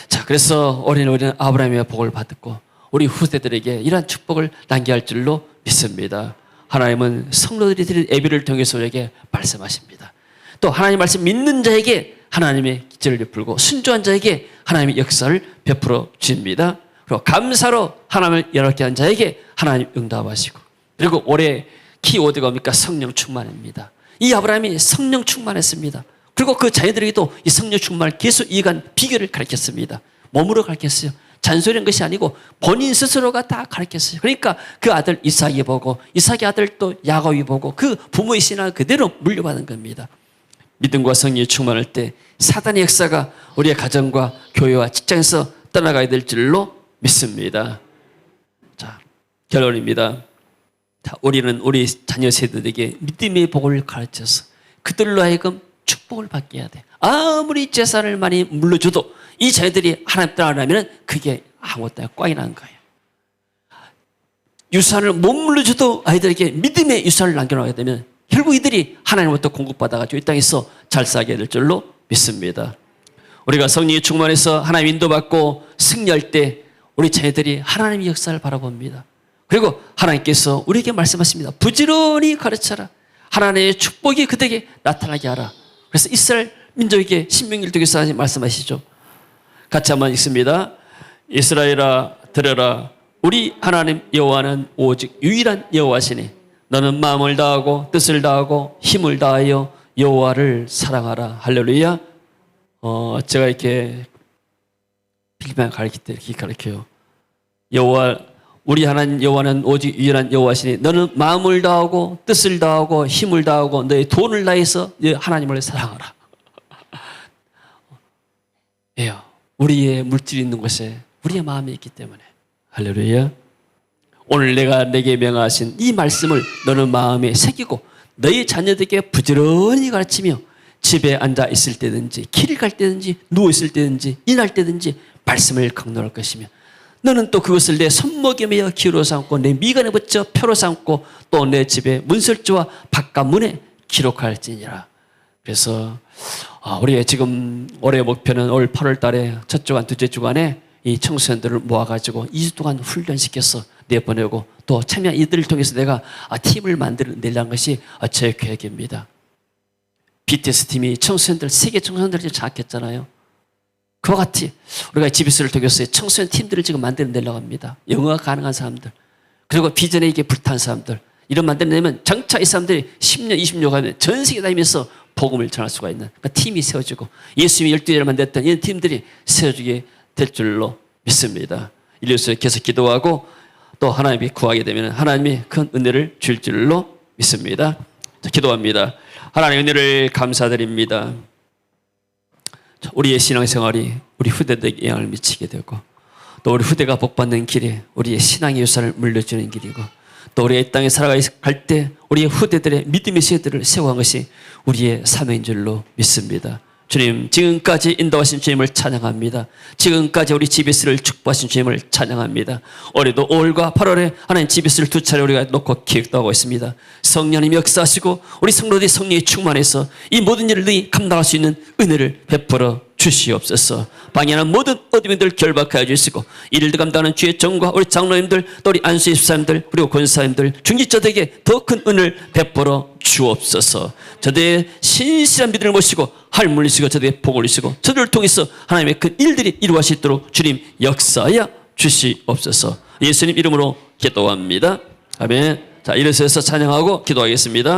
[SPEAKER 1] 자, 그래서 우리는 아브라함의 복을 받았고 우리 후세들에게 이러한 축복을 남겨야 줄로 믿습니다. 하나님은 성도들이 드린 예배를 통해서 우리에게 말씀하십니다. 또 하나님 말씀 믿는 자에게 하나님의 기적을 베풀고 순종한 자에게 하나님의 역사를 베풀어 주십니다. 그리고 감사로 하나님을 열악게 한 자에게 하나님 응답하시고, 그리고 올해 키워드가 뭡니까? 성령 충만입니다. 이 아브라함이 성령 충만했습니다. 그리고 그 자녀들에게도 이 성령 충만을 계속 이어간 비결을 가르쳤습니다. 몸으로 가르쳤어요. 잔소리한 것이 아니고 본인 스스로가 다 가르쳤어요. 그러니까 그 아들 이삭이 보고 이삭의 아들 또 야곱이 보고 그 부모의 신앙을 그대로 물려받은 겁니다. 믿음과 성령이 충만할 때 사단의 역사가 우리의 가정과 교회와 직장에서 떠나가야 될 줄로 믿습니다. 자, 결론입니다. 자, 우리는 우리 자녀 세대들에게 믿음의 복을 가르쳐서 그들로 하여금 축복을 받게 해야 돼. 아무리 재산을 많이 물려줘도 이 자녀들이 하나님 따라가면 그게 아무것도 아니고 꽝이 나는 거예요. 유산을 못 물려줘도 아이들에게 믿음의 유산을 남겨놓게 되면 결국 이들이 하나님부터 공급받아가지고 이 땅에서 잘 살게 될 줄로 믿습니다. 우리가 성령의 충만해서 하나님 인도받고 승리할 때 우리 자녀들이 하나님의 역사를 바라봅니다. 그리고 하나님께서 우리에게 말씀하십니다. 부지런히 가르쳐라. 하나님의 축복이 그들에게 나타나게 하라. 그래서 이스라엘 민족에게 신명기를 통해서 하나님 말씀하시죠. 같이 한번 읽습니다. 이스라엘아 들으라. 우리 하나님 여호와는 오직 유일한 여호와시니 너는 마음을 다하고 뜻을 다하고 힘을 다하여 여호와를 사랑하라. 할렐루야. 제가 이렇게 빌리만 가르칠 때 이렇게 가르쳐요. 우리 하나님 여호와는 오직 유일한 여호와시니 너는 마음을 다하고 뜻을 다하고 힘을 다하고 너의 돈을 다해서 하나님을 사랑하라. 예요. 우리의 물질이 있는 곳에 우리의 마음이 있기 때문에. 할렐루야. 오늘 내가 내게 명하신 이 말씀을 너는 마음에 새기고 너희 자녀들에게 부지런히 가르치며 집에 앉아 있을 때든지 길을 갈 때든지 누워 있을 때든지 일할 때든지 말씀을 강론할 것이며 너는 또 그것을 내 손목에 기로 삼고 내 미간에 붙여 표로 삼고 또 내 집에 문설주와 바깥 문에 기록할지니라. 그래서 우리의 지금 올해 목표는 올 8월 달에 첫 주간 둘째 주간에 이 청소년들을 모아가지고 2주 동안 훈련시켜서 내보내고 또 참여한 이들을 통해서 내가 팀을 만들어내려는 것이 제 계획입니다. BTS 팀이 청소년들, 세계 청소년들을 장악했잖아요. 그와 같이 우리가 GBS를 통해서 청소년 팀들을 지금 만들어내려고 합니다. 영어가 가능한 사람들, 그리고 비전에 이게 불타는 사람들, 이런 만들어내면 장차 이 사람들이 10년, 20년 가면 전 세계 다니면서 복음을 전할 수가 있는 그러니까 팀이 세워지고 예수님이 12제를 만들었던 이런 팀들이 세워지게 될 줄로 믿습니다. 이래서 계속 기도하고 또 하나님이 구하게 되면 하나님이 큰 은혜를 줄 줄로 믿습니다. 자, 기도합니다. 하나님 은혜를 감사드립니다. 우리의 신앙생활이 우리 후대들에게 영향을 미치게 되고 또 우리 후대가 복받는 길에 우리의 신앙의 유산을 물려주는 길이고 또 우리의 땅에 살아갈 때 우리의 후대들의 믿음의 세대를 세워간 것이 우리의 사명인 줄로 믿습니다. 주님, 지금까지 인도하신 주님을 찬양합니다. 지금까지 우리 GBS를 축복하신 주님을 찬양합니다. 올해도 5월과 8월에 하나님 GBS를 2차례 우리가 놓고 기획하고 있습니다. 성령님 역사하시고 우리 성도들이 성령에 충만해서 이 모든 일을 너희 감당할 수 있는 은혜를 베풀어 주시옵소서. 방해하는 모든 어둠들 결박하여 주시고 이를 감당하는 주의 정과 우리 장로님들 또 우리 안수의 집사님들 그리고 권사님들 중직자들에게 더 큰 은혜를 베풀어 주옵소서. 저들의 신실한 믿음을 모시고 할 물리시고 저들의 복을 주시고 저들을 통해서 하나님의 큰 일들이 이루어지도록 주님 역사하여 주시옵소서. 예수님 이름으로 기도합니다. 아멘. 자, 일어서서 찬양하고 기도하겠습니다.